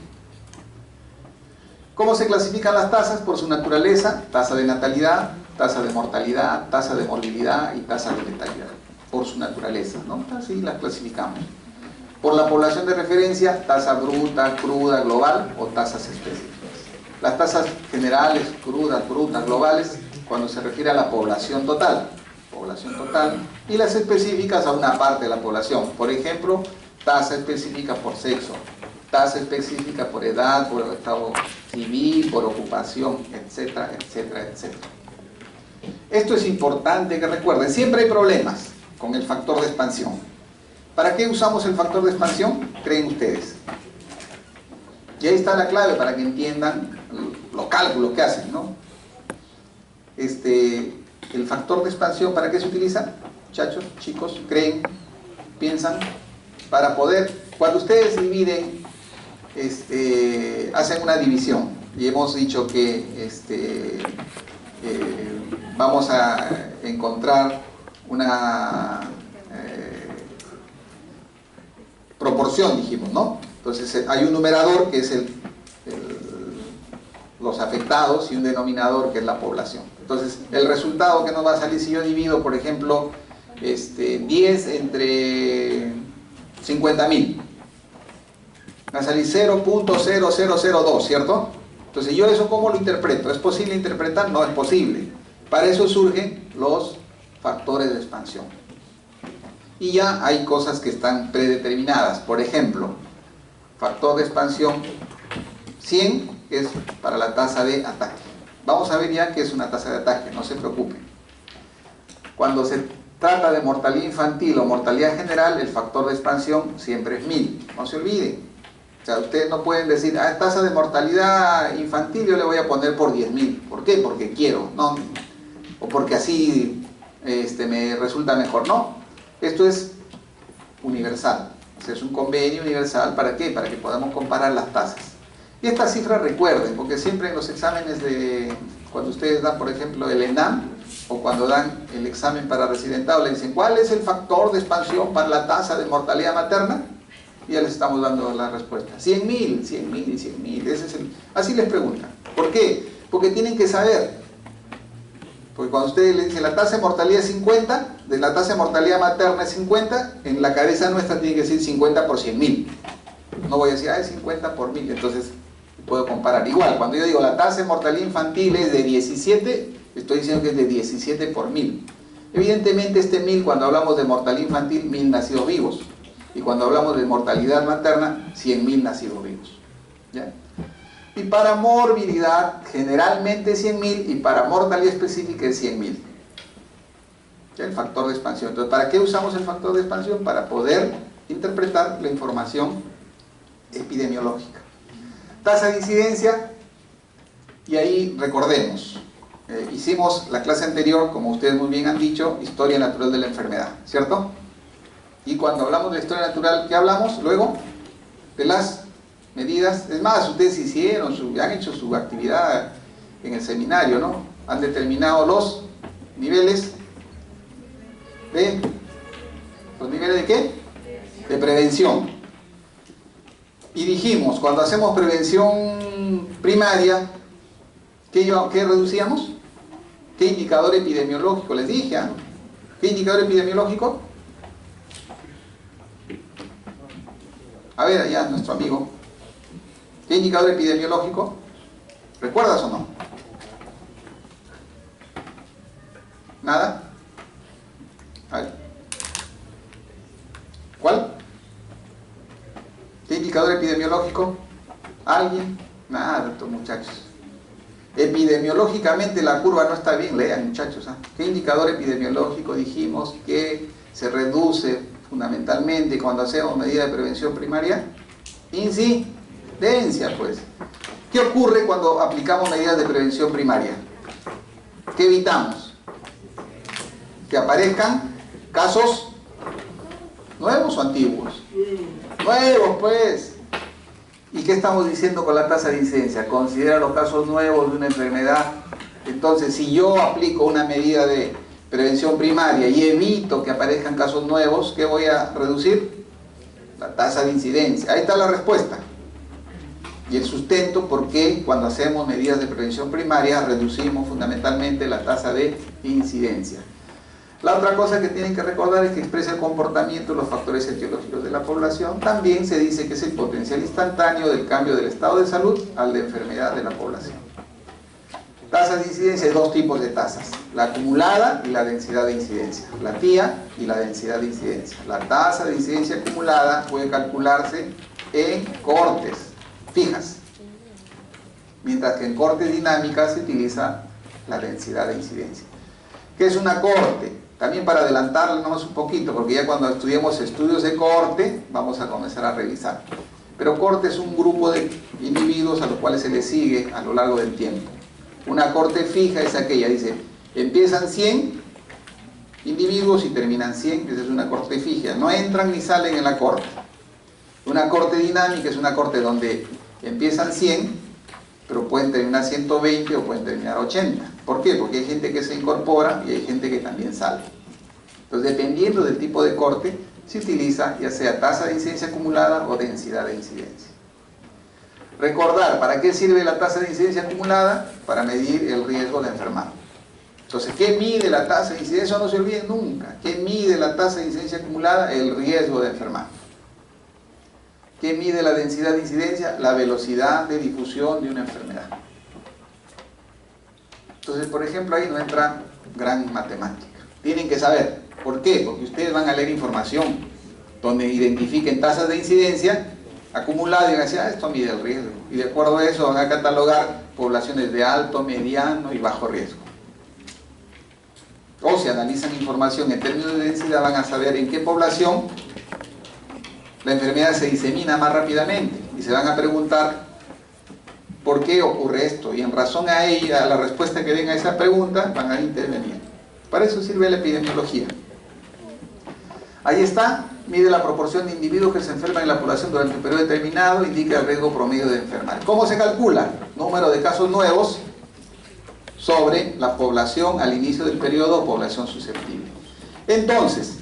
¿Cómo se clasifican las tasas? Por su naturaleza: tasa de natalidad, tasa de mortalidad, tasa de morbilidad y tasa de letalidad. Por su naturaleza, ¿no? Así las clasificamos. Por la población de referencia: tasa bruta, cruda, global o tasas específicas. Las tasas generales, crudas, brutas, globales, cuando se refiere a la población total, y las específicas a una parte de la población. Por ejemplo, tasa específica por sexo, tasa específica por edad, por estado civil, por ocupación, etcétera, etcétera, etcétera. Esto es importante que recuerden. Siempre hay problemas con el factor de expansión. ¿Para qué usamos el factor de expansión? ¿Creen ustedes? Y ahí está la clave para que entiendan los cálculos que hacen, ¿no? El factor de expansión, ¿para qué se utiliza? Muchachos, chicos, ¿creen? ¿Piensan? Para poder, cuando ustedes dividen, hacen una división, y hemos dicho que vamos a encontrar una proporción, dijimos, ¿no? Entonces hay un numerador que es los afectados y un denominador que es la población. Entonces el resultado que nos va a salir si yo divido, por ejemplo, 10 entre 50.000, va a salir 0.0002, ¿cierto? Entonces yo eso ¿cómo lo interpreto? ¿Es posible interpretar? No es posible. Para eso surgen los factores de expansión. Y ya hay cosas que están predeterminadas. Por ejemplo, factor de expansión 100 es para la tasa de ataque. Vamos a ver ya qué es una tasa de ataque, no se preocupen. Cuando se trata de mortalidad infantil o mortalidad general, el factor de expansión siempre es 1000. No se olviden. O sea, ustedes no pueden decir, tasa de mortalidad infantil yo le voy a poner por 10.000. ¿Por qué? Porque quiero, no, o porque así me resulta mejor. No, esto es universal. O sea, es un convenio universal. ¿Para qué? Para que podamos comparar las tasas. Y estas cifras recuerden, porque siempre en los exámenes cuando ustedes dan, por ejemplo, el ENAM, o cuando dan el examen para residentado, le dicen, ¿cuál es el factor de expansión para la tasa de mortalidad materna? Y ya les estamos dando la respuesta. 100.000, 100.000, 100.000. Así les preguntan. ¿Por qué? Porque tienen que saber. Porque cuando ustedes le dicen la tasa de mortalidad es 50, de la tasa de mortalidad materna es 50, en la cabeza nuestra tiene que decir 50 por 100.000. No voy a decir, es 50 por 1000. Entonces puedo comparar. Igual, cuando yo digo la tasa de mortalidad infantil es de 17, estoy diciendo que es de 17 por 1000. Evidentemente este 1000, cuando hablamos de mortalidad infantil, 1000 nacidos vivos. Y cuando hablamos de mortalidad materna, 100.000 nacidos vivos. ¿Ya? Y para morbilidad, generalmente 100.000, y para mortalidad específica es 100.000. ¿Ya? El factor de expansión. Entonces, ¿para qué usamos el factor de expansión? Para poder interpretar la información epidemiológica. Tasa de incidencia, y ahí recordemos, hicimos la clase anterior, como ustedes muy bien han dicho, historia natural de la enfermedad, ¿cierto? Y cuando hablamos de la historia natural, ¿qué hablamos? Luego, de las medidas. Es más, ustedes hicieron, han hecho su actividad en el seminario, ¿no? Han determinado los niveles de... ¿Los niveles de qué? De prevención. Y dijimos, cuando hacemos prevención primaria, ¿qué reducíamos? ¿Qué indicador epidemiológico? Les dije, ¿ah? ¿Qué indicador epidemiológico? A ver, allá nuestro amigo. ¿Qué indicador epidemiológico? ¿Recuerdas o no? ¿Nada? A ver. ¿Cuál? ¿Qué indicador epidemiológico? ¿Alguien? Nada, estos muchachos. Epidemiológicamente la curva no está bien, lean muchachos. ¿Ah? ¿Qué indicador epidemiológico dijimos que se reduce fundamentalmente cuando hacemos medidas de prevención primaria? Incidencia, pues. ¿Qué ocurre cuando aplicamos medidas de prevención primaria? ¿Qué evitamos? Que aparezcan casos nuevos o antiguos. Nuevos, pues. ¿Y qué estamos diciendo con la tasa de incidencia? Considera los casos nuevos de una enfermedad. Entonces, si yo aplico una medida de prevención primaria y evito que aparezcan casos nuevos, ¿qué voy a reducir? La tasa de incidencia. Ahí está la respuesta. Y el sustento por qué cuando hacemos medidas de prevención primaria reducimos fundamentalmente la tasa de incidencia. La otra cosa que tienen que recordar es que expresa el comportamiento de los factores etiológicos de la población. También se dice que es el potencial instantáneo del cambio del estado de salud al de enfermedad de la población. Tasas de incidencia, hay dos tipos de tasas: la acumulada y la densidad de incidencia. La TIA y la densidad de incidencia. La tasa de incidencia acumulada puede calcularse en cohortes fijas, mientras que en cohortes dinámicas se utiliza la densidad de incidencia. ¿Qué es una cohorte? También para adelantarle nomás un poquito, porque ya cuando estudiemos estudios de cohorte vamos a comenzar a revisar. Pero cohorte es un grupo de individuos a los cuales se les sigue a lo largo del tiempo. Una cohorte fija es aquella, dice, empiezan 100 individuos y terminan 100, esa es una cohorte fija, no entran ni salen en la cohorte. Una cohorte dinámica es una cohorte donde empiezan 100, pero pueden terminar 120 o pueden terminar 80. ¿Por qué? Porque hay gente que se incorpora y hay gente que también sale. Entonces, dependiendo del tipo de cohorte, se utiliza ya sea tasa de incidencia acumulada o densidad de incidencia. Recordar, ¿para qué sirve la tasa de incidencia acumulada? Para medir el riesgo de enfermar. Entonces, ¿qué mide la tasa de incidencia? Eso no se olvide nunca. ¿Qué mide la tasa de incidencia acumulada? El riesgo de enfermar. ¿Qué mide la densidad de incidencia? La velocidad de difusión de una enfermedad. Entonces, por ejemplo, ahí no entra gran matemática. Tienen que saber. ¿Por qué? Porque ustedes van a leer información donde identifiquen tasas de incidencia acumuladas y van a decir, esto mide el riesgo. Y de acuerdo a eso van a catalogar poblaciones de alto, mediano y bajo riesgo. O si analizan información en términos de densidad, van a saber en qué población la enfermedad se disemina más rápidamente y se van a preguntar ¿por qué ocurre esto? Y en razón a ella, a la respuesta que den a esa pregunta, van a intervenir. Para eso sirve la epidemiología. Ahí está, mide la proporción de individuos que se enferman en la población durante un periodo determinado, indica el riesgo promedio de enfermar. ¿Cómo se calcula? Número de casos nuevos sobre la población al inicio del periodo o población susceptible. Entonces,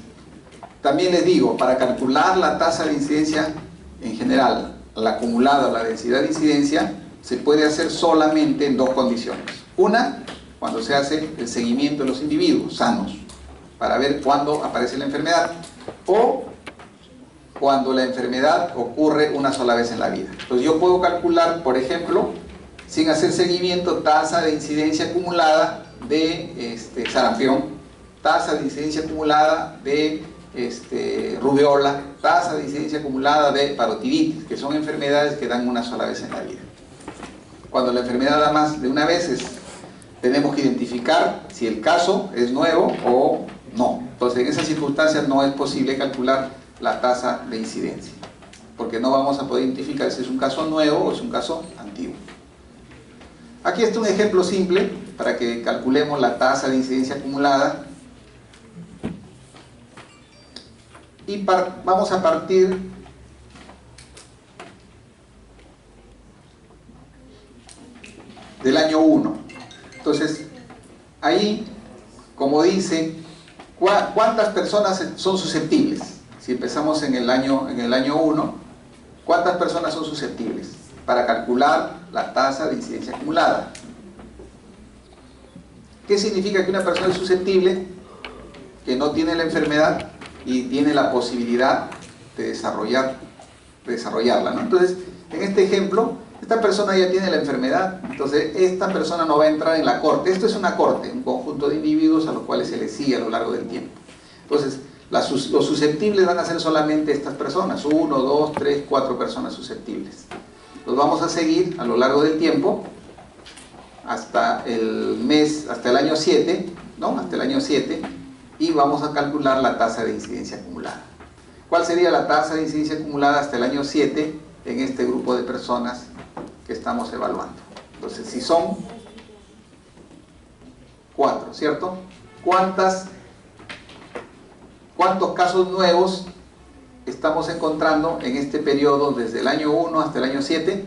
también les digo, para calcular la tasa de incidencia en general, la acumulada o la densidad de incidencia, se puede hacer solamente en dos condiciones. Una, cuando se hace el seguimiento de los individuos sanos, para ver cuándo aparece la enfermedad, o cuando la enfermedad ocurre una sola vez en la vida. Entonces yo puedo calcular, por ejemplo, sin hacer seguimiento, tasa de incidencia acumulada de sarampión, tasa de incidencia acumulada de rubiola, tasa de incidencia acumulada de parotiditis, que son enfermedades que dan una sola vez en la vida. Cuando la enfermedad da más de una vez, tenemos que identificar si el caso es nuevo o no. Entonces, en esas circunstancias no es posible calcular la tasa de incidencia, porque no vamos a poder identificar si es un caso nuevo o es un caso antiguo. Aquí está un ejemplo simple para que calculemos la tasa de incidencia acumulada. Y vamos a partir del año 1. Entonces, ahí, como dice, ¿cuántas personas son susceptibles? Si empezamos en el año 1, ¿cuántas personas son susceptibles? Para calcular la tasa de incidencia acumulada. ¿Qué significa que una persona es susceptible? Que no tiene la enfermedad y tiene la posibilidad de desarrollarla, ¿no? Entonces, en este ejemplo, esta persona ya tiene la enfermedad, entonces esta persona no va a entrar en la cohorte. Esto es una cohorte, un conjunto de individuos a los cuales se les sigue a lo largo del tiempo. Entonces, los susceptibles van a ser solamente estas personas, 1, 2, 3, 4 personas susceptibles. Los vamos a seguir a lo largo del tiempo hasta el año 7, ¿no? Hasta el año 7. Y vamos a calcular la tasa de incidencia acumulada. ¿Cuál sería la tasa de incidencia acumulada hasta el año 7 en este grupo de personas que estamos evaluando? Entonces, si son 4, ¿cierto? ¿Cuántos casos nuevos estamos encontrando en este periodo desde el año 1 hasta el año 7?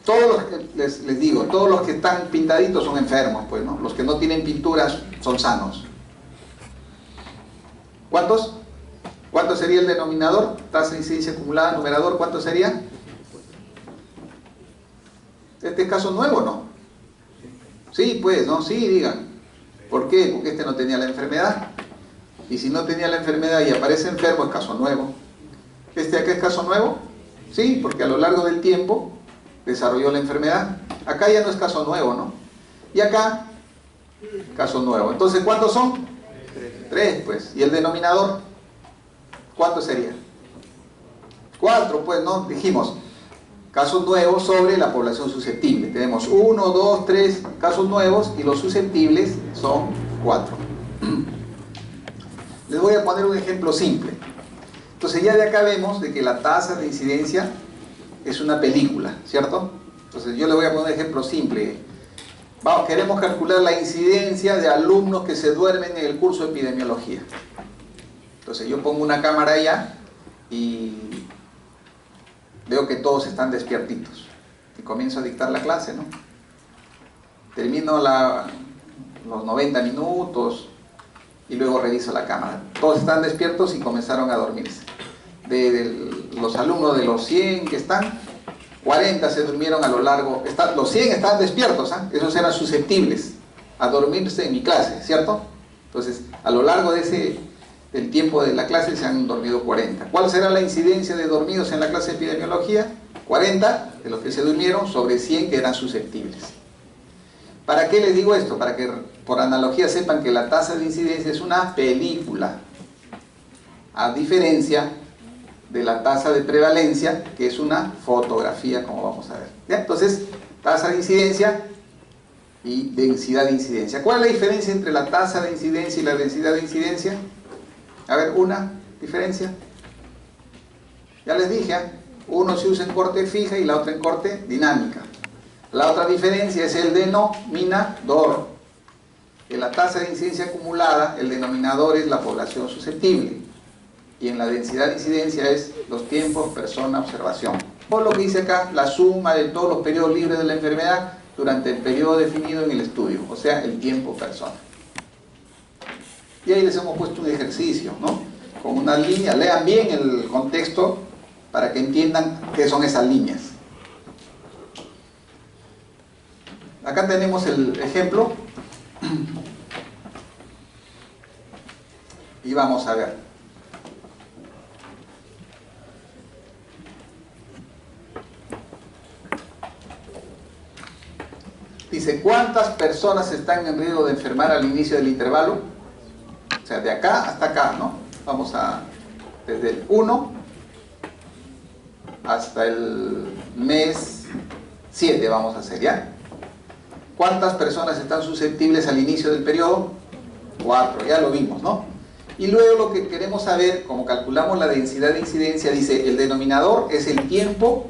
Todos los que, les digo, todos los que están pintaditos son enfermos, pues, ¿no? Los que no tienen pinturas son sanos. ¿Cuántos? ¿Cuánto sería el denominador? Tasa de incidencia acumulada, numerador, ¿cuánto sería? ¿Este es caso nuevo o no? Sí, pues, ¿no? Sí, digan. ¿Por qué? Porque este no tenía la enfermedad. Y si no tenía la enfermedad y aparece enfermo, es caso nuevo. ¿Este acá es caso nuevo? Sí, porque a lo largo del tiempo desarrolló la enfermedad. Acá ya no es caso nuevo, ¿no? Y acá, caso nuevo. Entonces, ¿cuántos son? 3, pues. ¿Y el denominador? ¿Cuánto sería? 4, pues, ¿no? Dijimos, casos nuevos sobre la población susceptible. Tenemos 1, 2, 3 casos nuevos y los susceptibles son 4. Les voy a poner un ejemplo simple. Entonces ya de acá vemos de que la tasa de incidencia es una película, ¿cierto? Entonces yo le voy a poner un ejemplo simple. Vamos, queremos calcular la incidencia de alumnos que se duermen en el curso de epidemiología. Entonces yo pongo una cámara allá y veo que todos están despiertitos. Y comienzo a dictar la clase, ¿no? Termino los 90 minutos y luego reviso la cámara. Todos están despiertos y comenzaron a dormirse. De los alumnos de los 100 que están, 40 se durmieron a lo largo. Los 100 estaban despiertos, ¿eh? Esos eran susceptibles a dormirse en mi clase, ¿cierto? Entonces, a lo largo del tiempo de la clase se han dormido 40. ¿Cuál será la incidencia de dormidos en la clase de epidemiología? 40 de los que se durmieron sobre 100 que eran susceptibles. ¿Para qué les digo esto? Para que por analogía sepan que la tasa de incidencia es una película, a diferencia de la tasa de prevalencia, que es una fotografía, como vamos a ver. ¿Ya? Entonces, tasa de incidencia y densidad de incidencia. ¿Cuál es la diferencia entre la tasa de incidencia y la densidad de incidencia? A ver, una diferencia. Ya les dije, uno se usa en corte fija y la otra en corte dinámica. La otra diferencia es el denominador. En la tasa de incidencia acumulada, el denominador es la población susceptible. Y en la densidad de incidencia es los tiempos, persona, observación. Por lo que dice acá, la suma de todos los periodos libres de la enfermedad durante el periodo definido en el estudio. O sea, el tiempo, persona. Y ahí les hemos puesto un ejercicio, ¿no? Con una línea. Lean bien el contexto para que entiendan qué son esas líneas. Acá tenemos el ejemplo. Y vamos a ver. Dice, ¿cuántas personas están en riesgo de enfermar al inicio del intervalo? O sea, de acá hasta acá, ¿no? Vamos desde el 1 hasta el mes 7 vamos a hacer, ¿ya? ¿Cuántas personas están susceptibles al inicio del periodo? 4, ya lo vimos, ¿no? Y luego lo que queremos saber, como calculamos la densidad de incidencia, dice, el denominador es el tiempo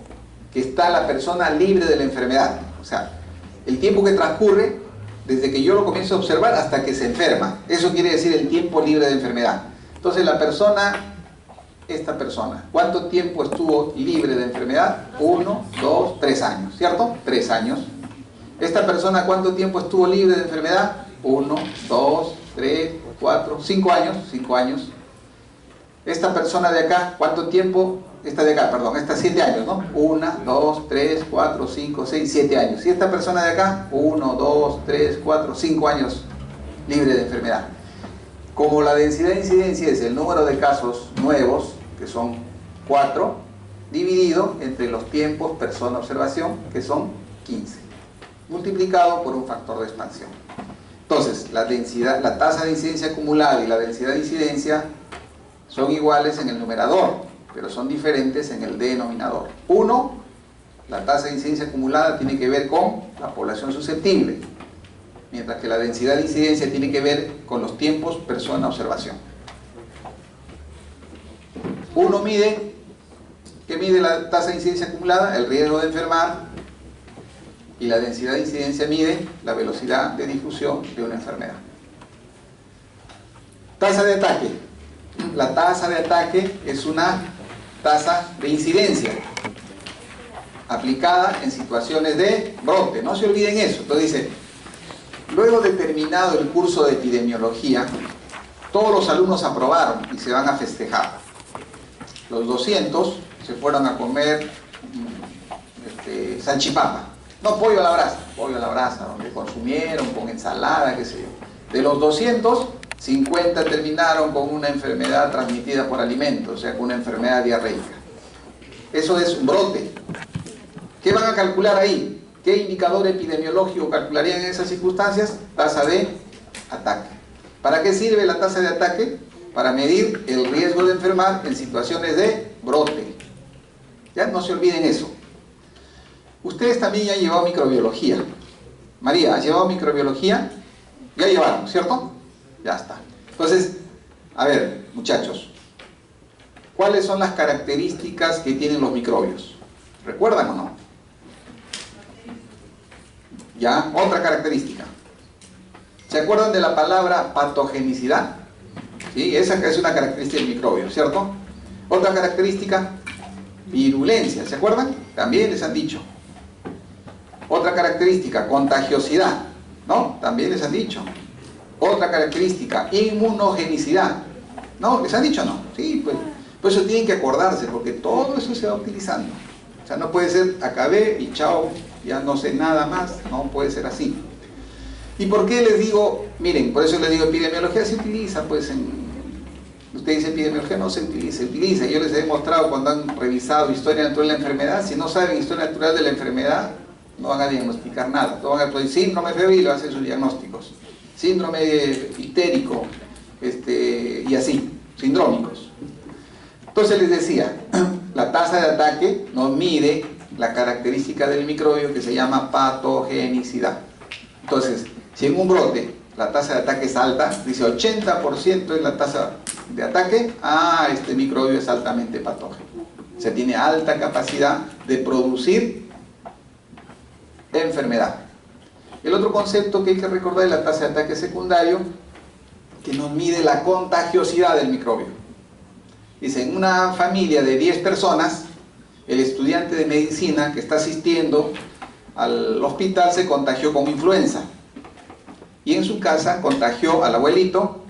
que está la persona libre de la enfermedad. O sea, el tiempo que transcurre desde que yo lo comienzo a observar hasta que se enferma. Eso quiere decir el tiempo libre de enfermedad. Entonces la persona, esta persona, ¿cuánto tiempo estuvo libre de enfermedad? 1, 2, 3 años, ¿cierto? 3 años. Esta persona, ¿cuánto tiempo estuvo libre de enfermedad? 1, 2, 3, 4, 5 años. 5 años. Esta persona de acá, ¿cuánto tiempo? Esta de acá, perdón, esta 7 años, ¿no? 1, 2, 3, 4, 5, 6, 7 años. Y esta persona de acá, 1, 2, 3, 4, 5 años libre de enfermedad. Como la densidad de incidencia es el número de casos nuevos, que son 4, dividido entre los tiempos persona-observación, que son 15, multiplicado por un factor de expansión. Entonces, la tasa de incidencia acumulada y la densidad de incidencia son iguales en el numerador, pero son diferentes en el denominador. Uno, la tasa de incidencia acumulada tiene que ver con la población susceptible, mientras que la densidad de incidencia tiene que ver con los tiempos persona-observación. Uno mide, ¿qué mide la tasa de incidencia acumulada? El riesgo de enfermar, y la densidad de incidencia mide la velocidad de difusión de una enfermedad. Tasa de ataque. la tasa de ataque es una tasa de incidencia aplicada en situaciones de brote. No se olviden eso. Entonces dice, luego de terminado el curso de epidemiología, todos los alumnos aprobaron y se van a festejar. Los 200 se fueron a comer salchipapa. No, pollo a la brasa, donde consumieron con ensalada, qué sé yo. De los 200, 50 terminaron con una enfermedad transmitida por alimentos, o sea, con una enfermedad diarreica. Eso es un brote. ¿Qué van a calcular ahí? ¿Qué indicador epidemiológico calcularían en esas circunstancias? Tasa de ataque. ¿Para qué sirve la tasa de ataque? Para medir el riesgo de enfermar en situaciones de brote. Ya no se olviden eso. Ustedes también ya han llevado microbiología. María, ¿has llevado microbiología? Ya llevaron, ¿cierto? Ya está. Entonces, a ver, muchachos, ¿cuáles son las características que tienen los microbios? ¿Recuerdan o no? Ya, otra característica. ¿Se acuerdan de la palabra patogenicidad? ¿Sí? Esa es una característica del microbio, ¿cierto? Otra característica, virulencia, ¿se acuerdan? También les han dicho. Otra característica, contagiosidad, ¿no? También les han dicho. Otra característica, inmunogenicidad, ¿no? ¿Les han dicho o no? Sí, pues, por eso tienen que acordarse, porque todo eso se va utilizando. O sea, no puede ser, acabé y chao, ya no sé nada más, no puede ser así. ¿Y por qué les digo? Miren, por eso les digo, epidemiología se utiliza, pues usted dice epidemiología, no se utiliza. Yo les he demostrado cuando han revisado historia natural de la enfermedad, si no saben historia natural de la enfermedad, no van a diagnosticar nada. No van a decir síndrome febril, hacen sus diagnósticos. Síndrome ictérico, y así, sindrómicos. Entonces les decía, la tasa de ataque nos mide la característica del microbio que se llama patogenicidad. Entonces, si en un brote la tasa de ataque es alta, dice 80% es la tasa de ataque, este microbio es altamente patógeno. O sea, tiene alta capacidad de producir enfermedad. El otro concepto que hay que recordar es la tasa de ataque secundario, que nos mide la contagiosidad del microbio. Dice, en una familia de 10 personas, el estudiante de medicina que está asistiendo al hospital se contagió con influenza. Y en su casa contagió al abuelito,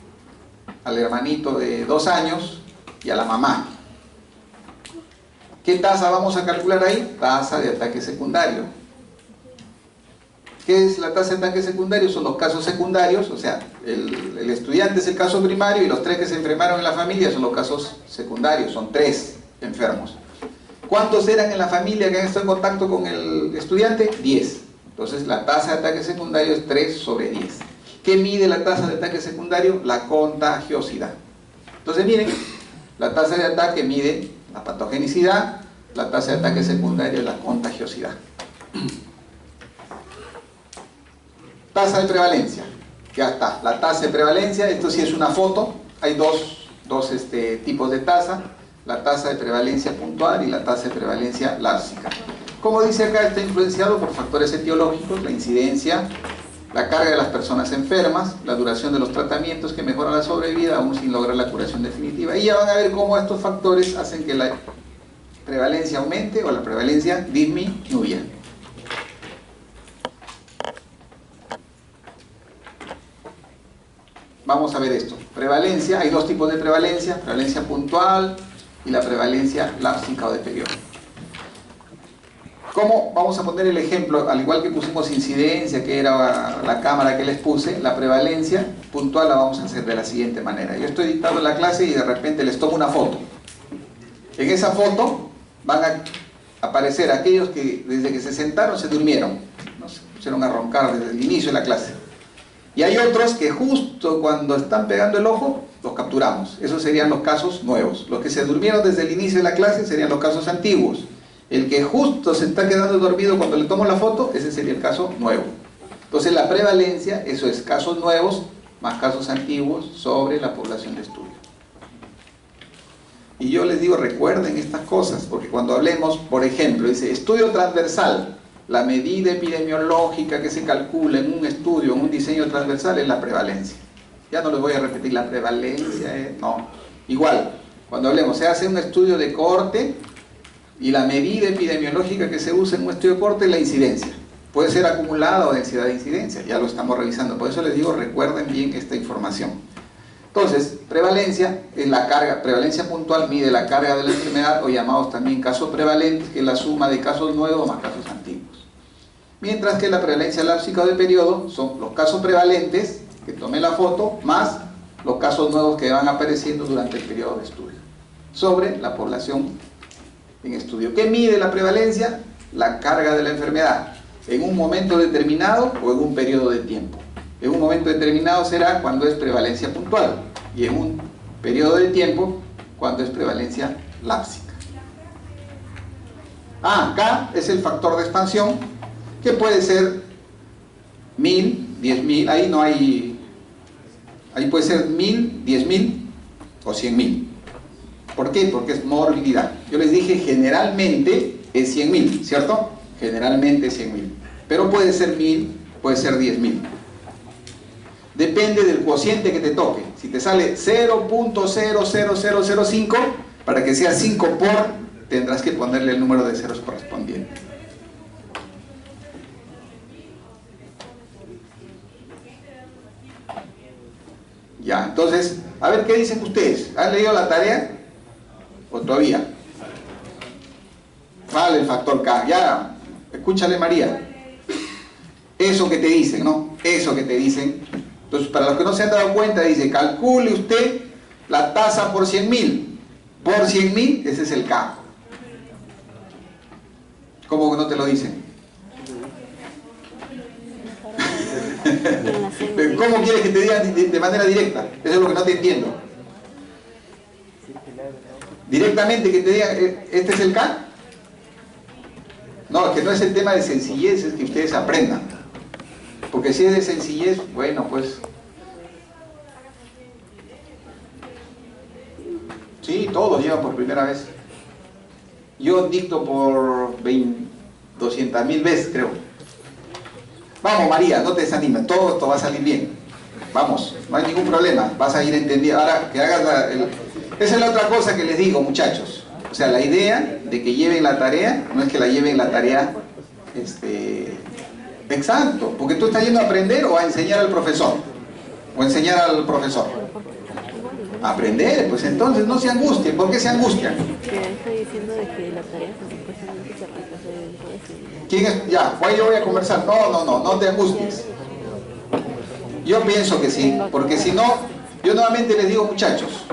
al hermanito de 2 años y a la mamá. ¿Qué tasa vamos a calcular ahí? Tasa de ataque secundario. ¿Qué es la tasa de ataque secundario? Son los casos secundarios, o sea, el estudiante es el caso primario y los 3 que se enfermaron en la familia son los casos secundarios, son 3 enfermos. ¿Cuántos eran en la familia que han estado en contacto con el estudiante? 10. Entonces la tasa de ataque secundario es 3 sobre 10. ¿Qué mide la tasa de ataque secundario? La contagiosidad. Entonces miren, la tasa de ataque mide la patogenicidad, la tasa de ataque secundario es la contagiosidad. Tasa de prevalencia, ya está, la tasa de prevalencia, esto sí es una foto, hay dos tipos de tasa, la tasa de prevalencia puntual y la tasa de prevalencia lársica. Como dice acá, está influenciado por factores etiológicos, la incidencia, la carga de las personas enfermas, la duración de los tratamientos que mejoran la sobrevida aún sin lograr la curación definitiva. Y ya van a ver cómo estos factores hacen que la prevalencia aumente o la prevalencia disminuya. Vamos a ver esto. Prevalencia, hay 2 tipos de prevalencia puntual y la prevalencia lársica o de periodo. ¿Cómo? Vamos a poner el ejemplo, al igual que pusimos incidencia, que era la cámara que les puse, la prevalencia puntual la vamos a hacer de la siguiente manera. Yo estoy dictando la clase y de repente les tomo una foto. En esa foto van a aparecer aquellos que desde que se sentaron se durmieron, ¿no? Se pusieron a roncar desde el inicio de la clase. Y hay otros que justo cuando están pegando el ojo, los capturamos. Esos serían los casos nuevos. Los que se durmieron desde el inicio de la clase serían los casos antiguos. El que justo se está quedando dormido cuando le tomo la foto, ese sería el caso nuevo. Entonces la prevalencia, eso es casos nuevos más casos antiguos sobre la población de estudio. Y yo les digo, recuerden estas cosas, porque cuando hablemos, por ejemplo, dice estudio transversal, la medida epidemiológica que se calcula en un estudio, en un diseño transversal, es la prevalencia. Ya no les voy a repetir la prevalencia, no. Igual, cuando hablemos, se hace un estudio de cohorte y la medida epidemiológica que se usa en un estudio de cohorte es la incidencia. Puede ser acumulada o densidad de incidencia, ya lo estamos revisando. Por eso les digo, recuerden bien esta información. Entonces, prevalencia es la carga, prevalencia puntual mide la carga de la enfermedad, o llamados también casos prevalentes, que es la suma de casos nuevos más casos antiguos. Mientras que la prevalencia lápsica o de periodo son los casos prevalentes, que tomé la foto, más los casos nuevos que van apareciendo durante el periodo de estudio, sobre la población en estudio. ¿Qué mide la prevalencia? La carga de la enfermedad, en un momento determinado o en un periodo de tiempo. En un momento determinado será cuando es prevalencia puntual, y en un periodo de tiempo cuando es prevalencia lápsica. Acá es el factor de expansión, que puede ser 1000, 10.000, ahí no hay, ahí puede ser 1000, 10.000 o 100.000. ¿Por qué? Porque es morbilidad. Yo les dije generalmente es 100.000, ¿cierto? Generalmente es 100.000, pero puede ser 1000, puede ser 10.000. Depende del cociente que te toque. Si te sale 0.00005, para que sea 5 por, tendrás que ponerle el número de ceros correspondiente. Ya, entonces, a ver qué dicen ustedes. ¿Han leído la tarea? ¿O todavía? Vale, el factor K. Ya, escúchale, María. Eso que te dicen, ¿no? Eso que te dicen. Entonces, para los que no se han dado cuenta, dice, calcule usted la tasa por 100.000. Por 100.000, ese es el K. ¿Cómo que no te lo dicen? ¿Cómo quieres que te digan de manera directa? Eso es lo que no te entiendo. Directamente que te digan, ¿este es el K? No, es que no es el tema de sencillez, es que ustedes aprendan. Porque si es de sencillez, bueno, pues... Sí, todos llevan por primera vez. Yo dicto por 200.000 veces, creo. Vamos, María, no te desanimes, todo esto va a salir bien. Vamos, no hay ningún problema, vas a ir entendiendo. Ahora, que hagas esa es la otra cosa que les digo, muchachos. O sea, la idea de que lleven la tarea, no es que la lleven la tarea... Exacto, porque tú estás yendo a aprender o a enseñar al profesor. O enseñar al profesor. Aprender, pues entonces no se angustien. ¿Por qué se angustian? Que está diciendo de que la tarea supuestamente se repasa dentro de ese día. ¿Quién es? Ya, pues yo voy a conversar. No te angusties. Yo pienso que sí, porque si no, yo nuevamente les digo, muchachos,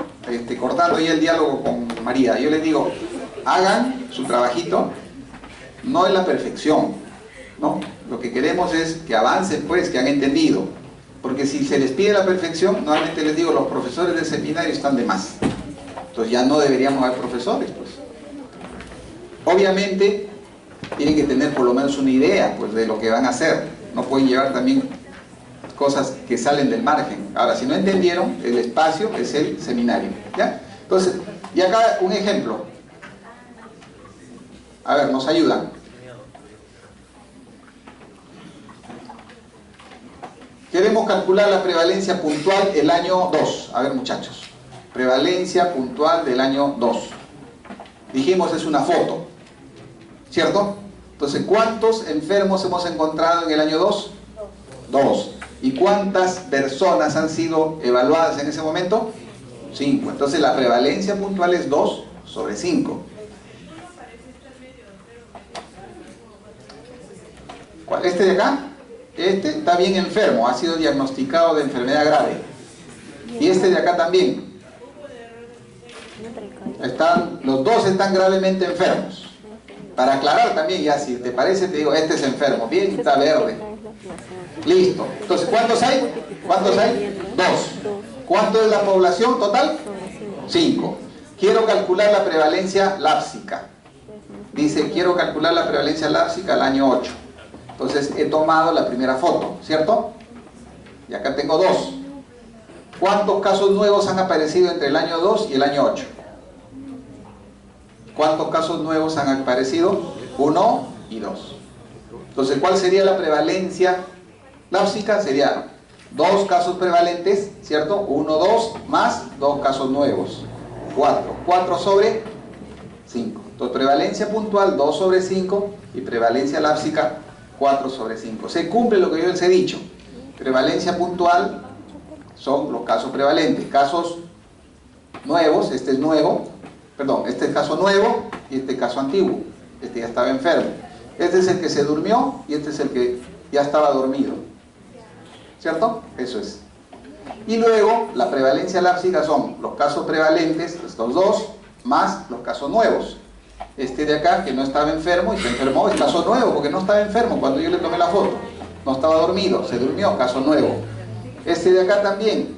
cortando ya el diálogo con María, yo les digo, hagan su trabajito, no es la perfección, ¿no? Lo que queremos es que avancen, pues, que han entendido. Porque si se les pide la perfección, nuevamente les digo, los profesores del seminario están de más. Entonces ya no deberíamos haber profesores, pues. Obviamente, tienen que tener por lo menos una idea, pues, de lo que van a hacer. No pueden llevar también cosas que salen del margen. Ahora, si no entendieron, el espacio es el seminario, ¿ya? Entonces, y acá un ejemplo. A ver, nos ayudan. Queremos calcular la prevalencia puntual el año 2. A ver, muchachos. Prevalencia puntual del año 2. Dijimos, es una foto, ¿cierto? Entonces, ¿cuántos enfermos hemos encontrado en el año 2? 2. ¿Y cuántas personas han sido evaluadas en ese momento? 5. Entonces, la prevalencia puntual es 2 sobre 5. ¿Cuál? ¿Este de acá? Este está bien enfermo, ha sido diagnosticado de enfermedad grave. Y este de acá también. Los dos están gravemente enfermos. Para aclarar también, ya si te parece, te digo, este es enfermo, bien, está verde. Listo. Entonces, ¿cuántos hay? ¿Cuántos hay? 2. ¿Cuánto es la población total? 5. Quiero calcular la prevalencia lápsica. Dice, quiero calcular la prevalencia lápsica al año 8. Entonces he tomado la primera foto, ¿cierto? Y acá tengo 2. ¿Cuántos casos nuevos han aparecido entre el año 2 y el año 8? ¿Cuántos casos nuevos han aparecido? 1 y 2. Entonces, ¿cuál sería la prevalencia lápsica? Sería 2 casos prevalentes, ¿cierto? 1, 2, más 2 casos nuevos. 4. 4 sobre 5. Entonces, prevalencia puntual 2 sobre 5 y prevalencia lápsica 4 sobre 5. Se cumple lo que yo les he dicho. Prevalencia puntual son los casos prevalentes. Casos nuevos, este es nuevo, perdón, este es caso nuevo y este es caso antiguo. Este ya estaba enfermo. Este es el que se durmió y este es el que ya estaba dormido. ¿Cierto? Eso es. Y luego, la prevalencia lápsica son los casos prevalentes, estos dos, más los casos nuevos. Este de acá, que no estaba enfermo y se enfermó, es caso nuevo, porque no estaba enfermo cuando yo le tomé la foto. No estaba dormido, se durmió, caso nuevo. Este de acá también,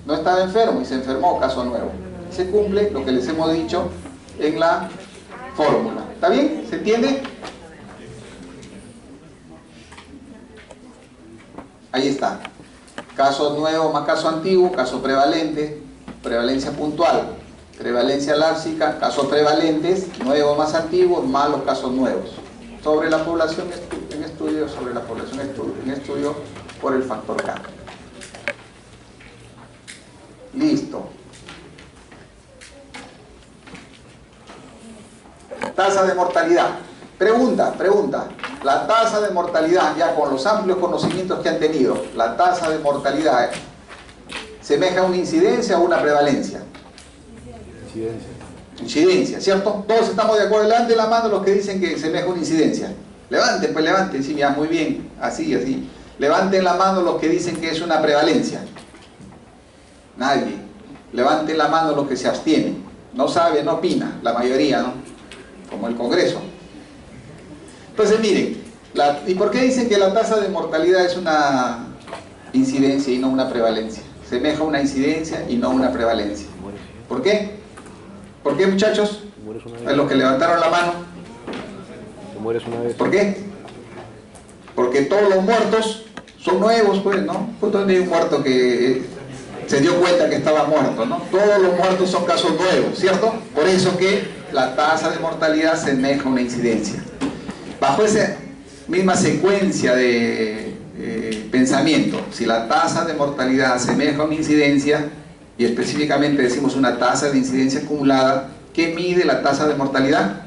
no estaba enfermo y se enfermó, caso nuevo. Se cumple lo que les hemos dicho en la fórmula. ¿Está bien? ¿Se entiende? Ahí está. Caso nuevo más caso antiguo, caso prevalente, prevalencia puntual, prevalencia lápsica, casos prevalentes, nuevo más antiguo, más los casos nuevos. Sobre la población en estudio, sobre la población en estudio por el factor K. Listo. Tasa de mortalidad. Pregunta. La tasa de mortalidad, ya con los amplios conocimientos que han tenido, la tasa de mortalidad, ¿semeja a una incidencia o una prevalencia? Incidencia, ¿cierto? Todos estamos de acuerdo. Levanten la mano los que dicen que semeja a una incidencia. Levanten, pues levanten, sí, ya, muy bien, así. Levanten la mano los que dicen que es una prevalencia. Nadie. Levanten la mano los que se abstienen. No sabe, no opina, la mayoría, ¿no? Como el Congreso. Entonces miren, ¿y por qué dicen que la tasa de mortalidad es una incidencia y no una prevalencia? Semeja a una incidencia y no a una prevalencia. ¿Por qué? ¿Por qué, muchachos? A los que levantaron la mano. Te mueres una vez. ¿Por qué? Porque todos los muertos son nuevos, pues, ¿no? Justo hay un muerto que se dio cuenta que estaba muerto, ¿no? Todos los muertos son casos nuevos, ¿cierto? Por eso que la tasa de mortalidad semeja a una incidencia. Bajo esa misma secuencia de pensamiento, si la tasa de mortalidad asemeja a una incidencia, y específicamente decimos una tasa de incidencia acumulada, ¿qué mide la tasa de mortalidad?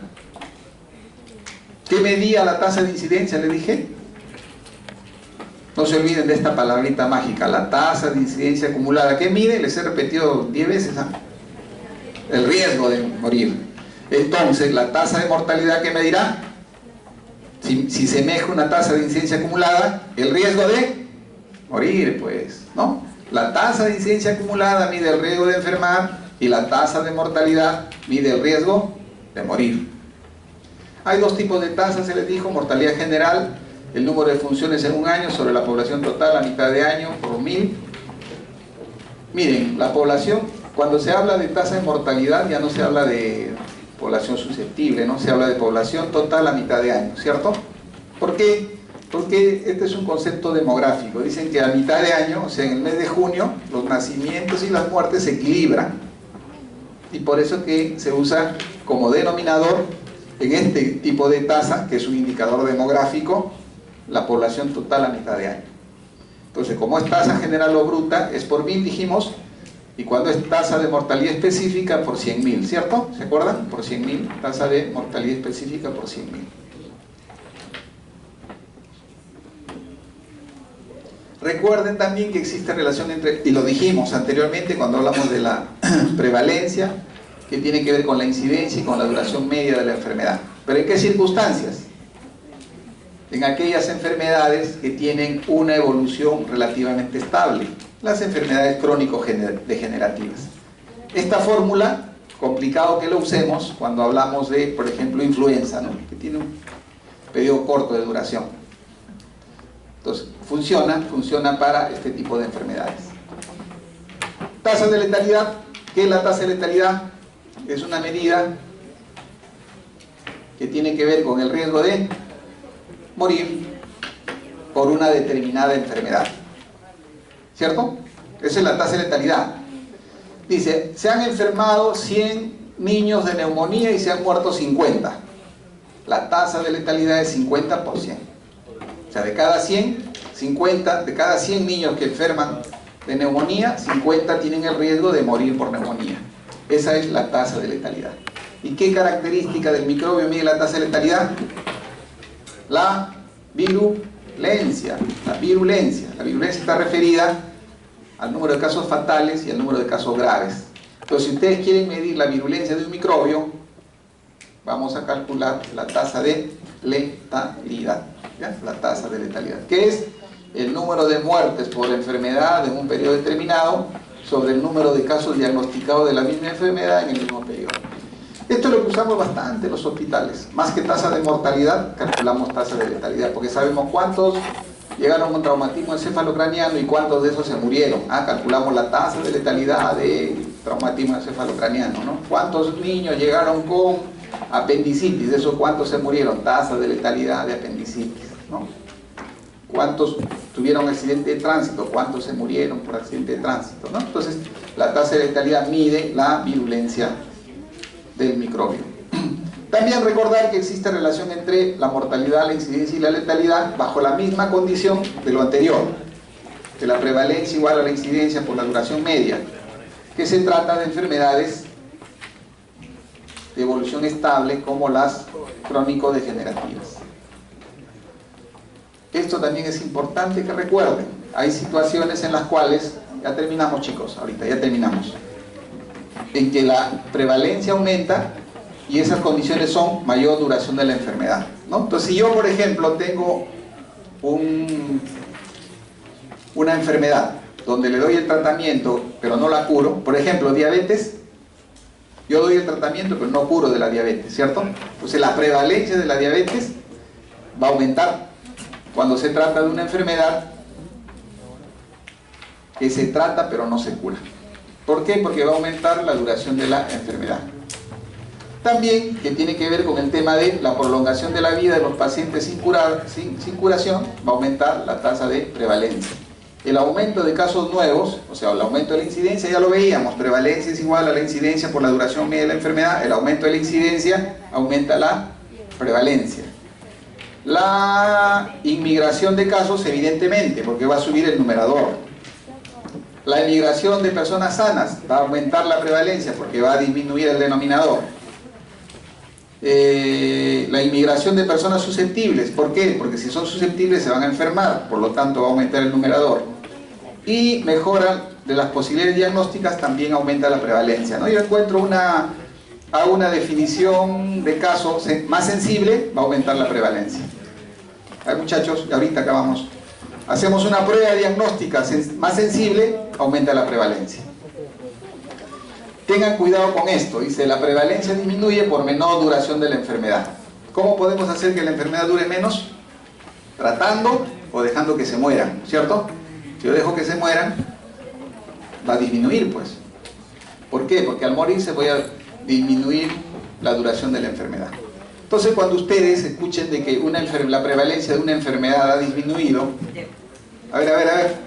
¿Qué medía la tasa de incidencia? Le dije. No se olviden de esta palabrita mágica, la tasa de incidencia acumulada. ¿Qué mide? Les he repetido 10 veces, ¿ah? El riesgo de morir. Entonces, la tasa de mortalidad, ¿qué medirá? Si semeja una tasa de incidencia acumulada, el riesgo de morir, pues, ¿no? La tasa de incidencia acumulada mide el riesgo de enfermar y la tasa de mortalidad mide el riesgo de morir. Hay dos tipos de tasas, se les dijo: mortalidad general, el número de funciones en un año sobre la población total a mitad de año por 1000. Miren, la población, cuando se habla de tasa de mortalidad, ya no se habla de población susceptible, ¿no? Se habla de población total a mitad de año, ¿cierto? ¿Por qué? Porque este es un concepto demográfico. Dicen que a mitad de año, o sea, en el mes de junio, los nacimientos y las muertes se equilibran. Y por eso que se usa como denominador en este tipo de tasa, que es un indicador demográfico, la población total a mitad de año. Entonces, como es tasa general o bruta, es por 1000, dijimos, y cuando es tasa de mortalidad específica, por 100.000, ¿cierto? ¿Se acuerdan? Por 100.000, tasa de mortalidad específica por 100.000. Recuerden también que existe relación entre, y lo dijimos anteriormente cuando hablamos de la prevalencia, que tiene que ver con la incidencia y con la duración media de la enfermedad. ¿Pero en qué circunstancias? En aquellas enfermedades que tienen una evolución relativamente estable, las enfermedades crónico-degenerativas. Esta fórmula, complicado que lo usemos cuando hablamos de, por ejemplo, influenza, ¿no? Que tiene un periodo corto de duración. Entonces, funciona para este tipo de enfermedades. Tasa de letalidad. ¿Qué es la tasa de letalidad? Es una medida que tiene que ver con el riesgo de morir por una determinada enfermedad, ¿cierto? Esa es la tasa de letalidad. Dice, se han enfermado 100 niños de neumonía y se han muerto 50. La tasa de letalidad es 50%. O sea, de cada 100, 50, de cada 100 niños que enferman de neumonía, 50 tienen el riesgo de morir por neumonía. Esa es la tasa de letalidad. ¿Y qué característica del microbio mide la tasa de letalidad? La virulencia. La virulencia está referida al número de casos fatales y al número de casos graves. Entonces, si ustedes quieren medir la virulencia de un microbio, vamos a calcular la tasa de letalidad. ¿Ya? La tasa de letalidad, que es el número de muertes por enfermedad en un periodo determinado sobre el número de casos diagnosticados de la misma enfermedad en el mismo periodo. Esto es lo que usamos bastante en los hospitales. Más que tasa de mortalidad, calculamos tasa de letalidad, porque sabemos cuántos llegaron con traumatismo encefalocraniano y cuántos de esos se murieron. Calculamos la tasa de letalidad de traumatismo encefalocraniano, ¿no? ¿Cuántos niños llegaron con apendicitis? De esos, ¿cuántos se murieron? Tasa de letalidad de apendicitis, ¿no? ¿Cuántos tuvieron accidente de tránsito? ¿Cuántos se murieron por accidente de tránsito? ¿No? Entonces, la tasa de letalidad mide la virulencia del microbio. También recordar que existe relación entre la mortalidad, la incidencia y la letalidad bajo la misma condición de lo anterior, que la prevalencia igual a la incidencia por la duración media, que se trata de enfermedades de evolución estable como las crónico-degenerativas. Esto también es importante que recuerden. Hay situaciones en las cuales, ya terminamos chicos, ahorita ya terminamos, en que la prevalencia aumenta y esas condiciones son mayor duración de la enfermedad, ¿no? Entonces, si yo, por ejemplo, tengo una enfermedad donde le doy el tratamiento pero no la curo, por ejemplo, diabetes, yo doy el tratamiento pero no curo de la diabetes, ¿cierto? Entonces la prevalencia de la diabetes va a aumentar cuando se trata de una enfermedad que se trata pero no se cura. ¿Por qué? Porque va a aumentar la duración de la enfermedad. También, que tiene que ver con el tema de la prolongación de la vida de los pacientes sin curación, va a aumentar la tasa de prevalencia. El aumento de casos nuevos, o sea, el aumento de la incidencia, ya lo veíamos, prevalencia es igual a la incidencia por la duración media de la enfermedad, el aumento de la incidencia aumenta la prevalencia. La inmigración de casos, evidentemente, porque va a subir el numerador. La inmigración de personas sanas va a aumentar la prevalencia porque va a disminuir el denominador. La inmigración de personas susceptibles, ¿por qué? Porque si son susceptibles se van a enfermar, por lo tanto va a aumentar el numerador. Y mejora de las posibilidades diagnósticas, también aumenta la prevalencia, ¿no? Yo encuentro una definición de caso más sensible, va a aumentar la prevalencia. A ver, muchachos, ahorita acabamos. Hacemos una prueba diagnóstica más sensible, aumenta la prevalencia. Tengan cuidado con esto, dice, la prevalencia disminuye por menor duración de la enfermedad. ¿Cómo podemos hacer que la enfermedad dure menos? Tratando o dejando que se mueran, ¿cierto? Si yo dejo que se mueran, va a disminuir, pues. ¿Por qué? Porque al morirse voy a disminuir la duración de la enfermedad. Entonces, cuando ustedes escuchen de que la prevalencia de una enfermedad ha disminuido, a ver,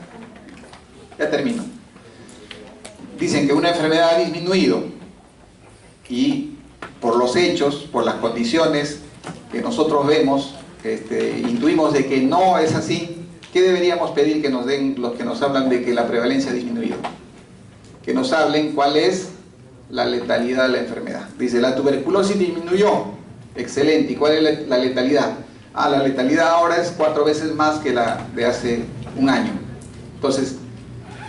ya termino. Dicen que una enfermedad ha disminuido y por los hechos, por las condiciones que nosotros vemos, intuimos de que no es así. ¿Qué deberíamos pedir que nos den los que nos hablan de que la prevalencia ha disminuido? Que nos hablen cuál es la letalidad de la enfermedad. Dice, la tuberculosis disminuyó. Excelente. ¿Y cuál es la letalidad? La letalidad ahora es 4 veces más que la de hace un año. Entonces,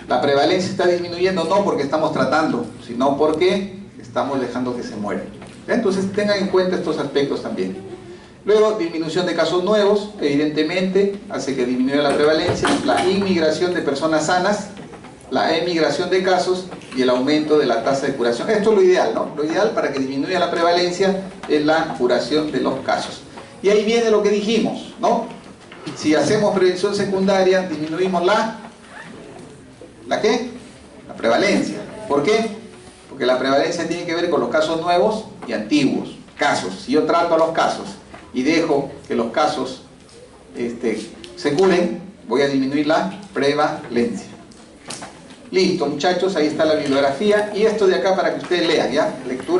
la prevalencia está disminuyendo no porque estamos tratando, sino porque estamos dejando que se mueran. Entonces, tengan en cuenta estos aspectos también. Luego, disminución de casos nuevos, evidentemente, hace que disminuya la prevalencia, la inmigración de personas sanas, la emigración de casos y el aumento de la tasa de curación. Esto es lo ideal, ¿no? Lo ideal para que disminuya la prevalencia es la curación de los casos. Y ahí viene lo que dijimos, ¿no? Si hacemos prevención secundaria, disminuimos ¿la qué? La prevalencia. ¿Por qué? Porque la prevalencia tiene que ver con los casos nuevos y antiguos. Casos. Si yo trato a los casos y dejo que los casos se curen, voy a disminuir la prevalencia. Listo, muchachos, ahí está la bibliografía y esto de acá para que ustedes lean, ¿ya? Lectura.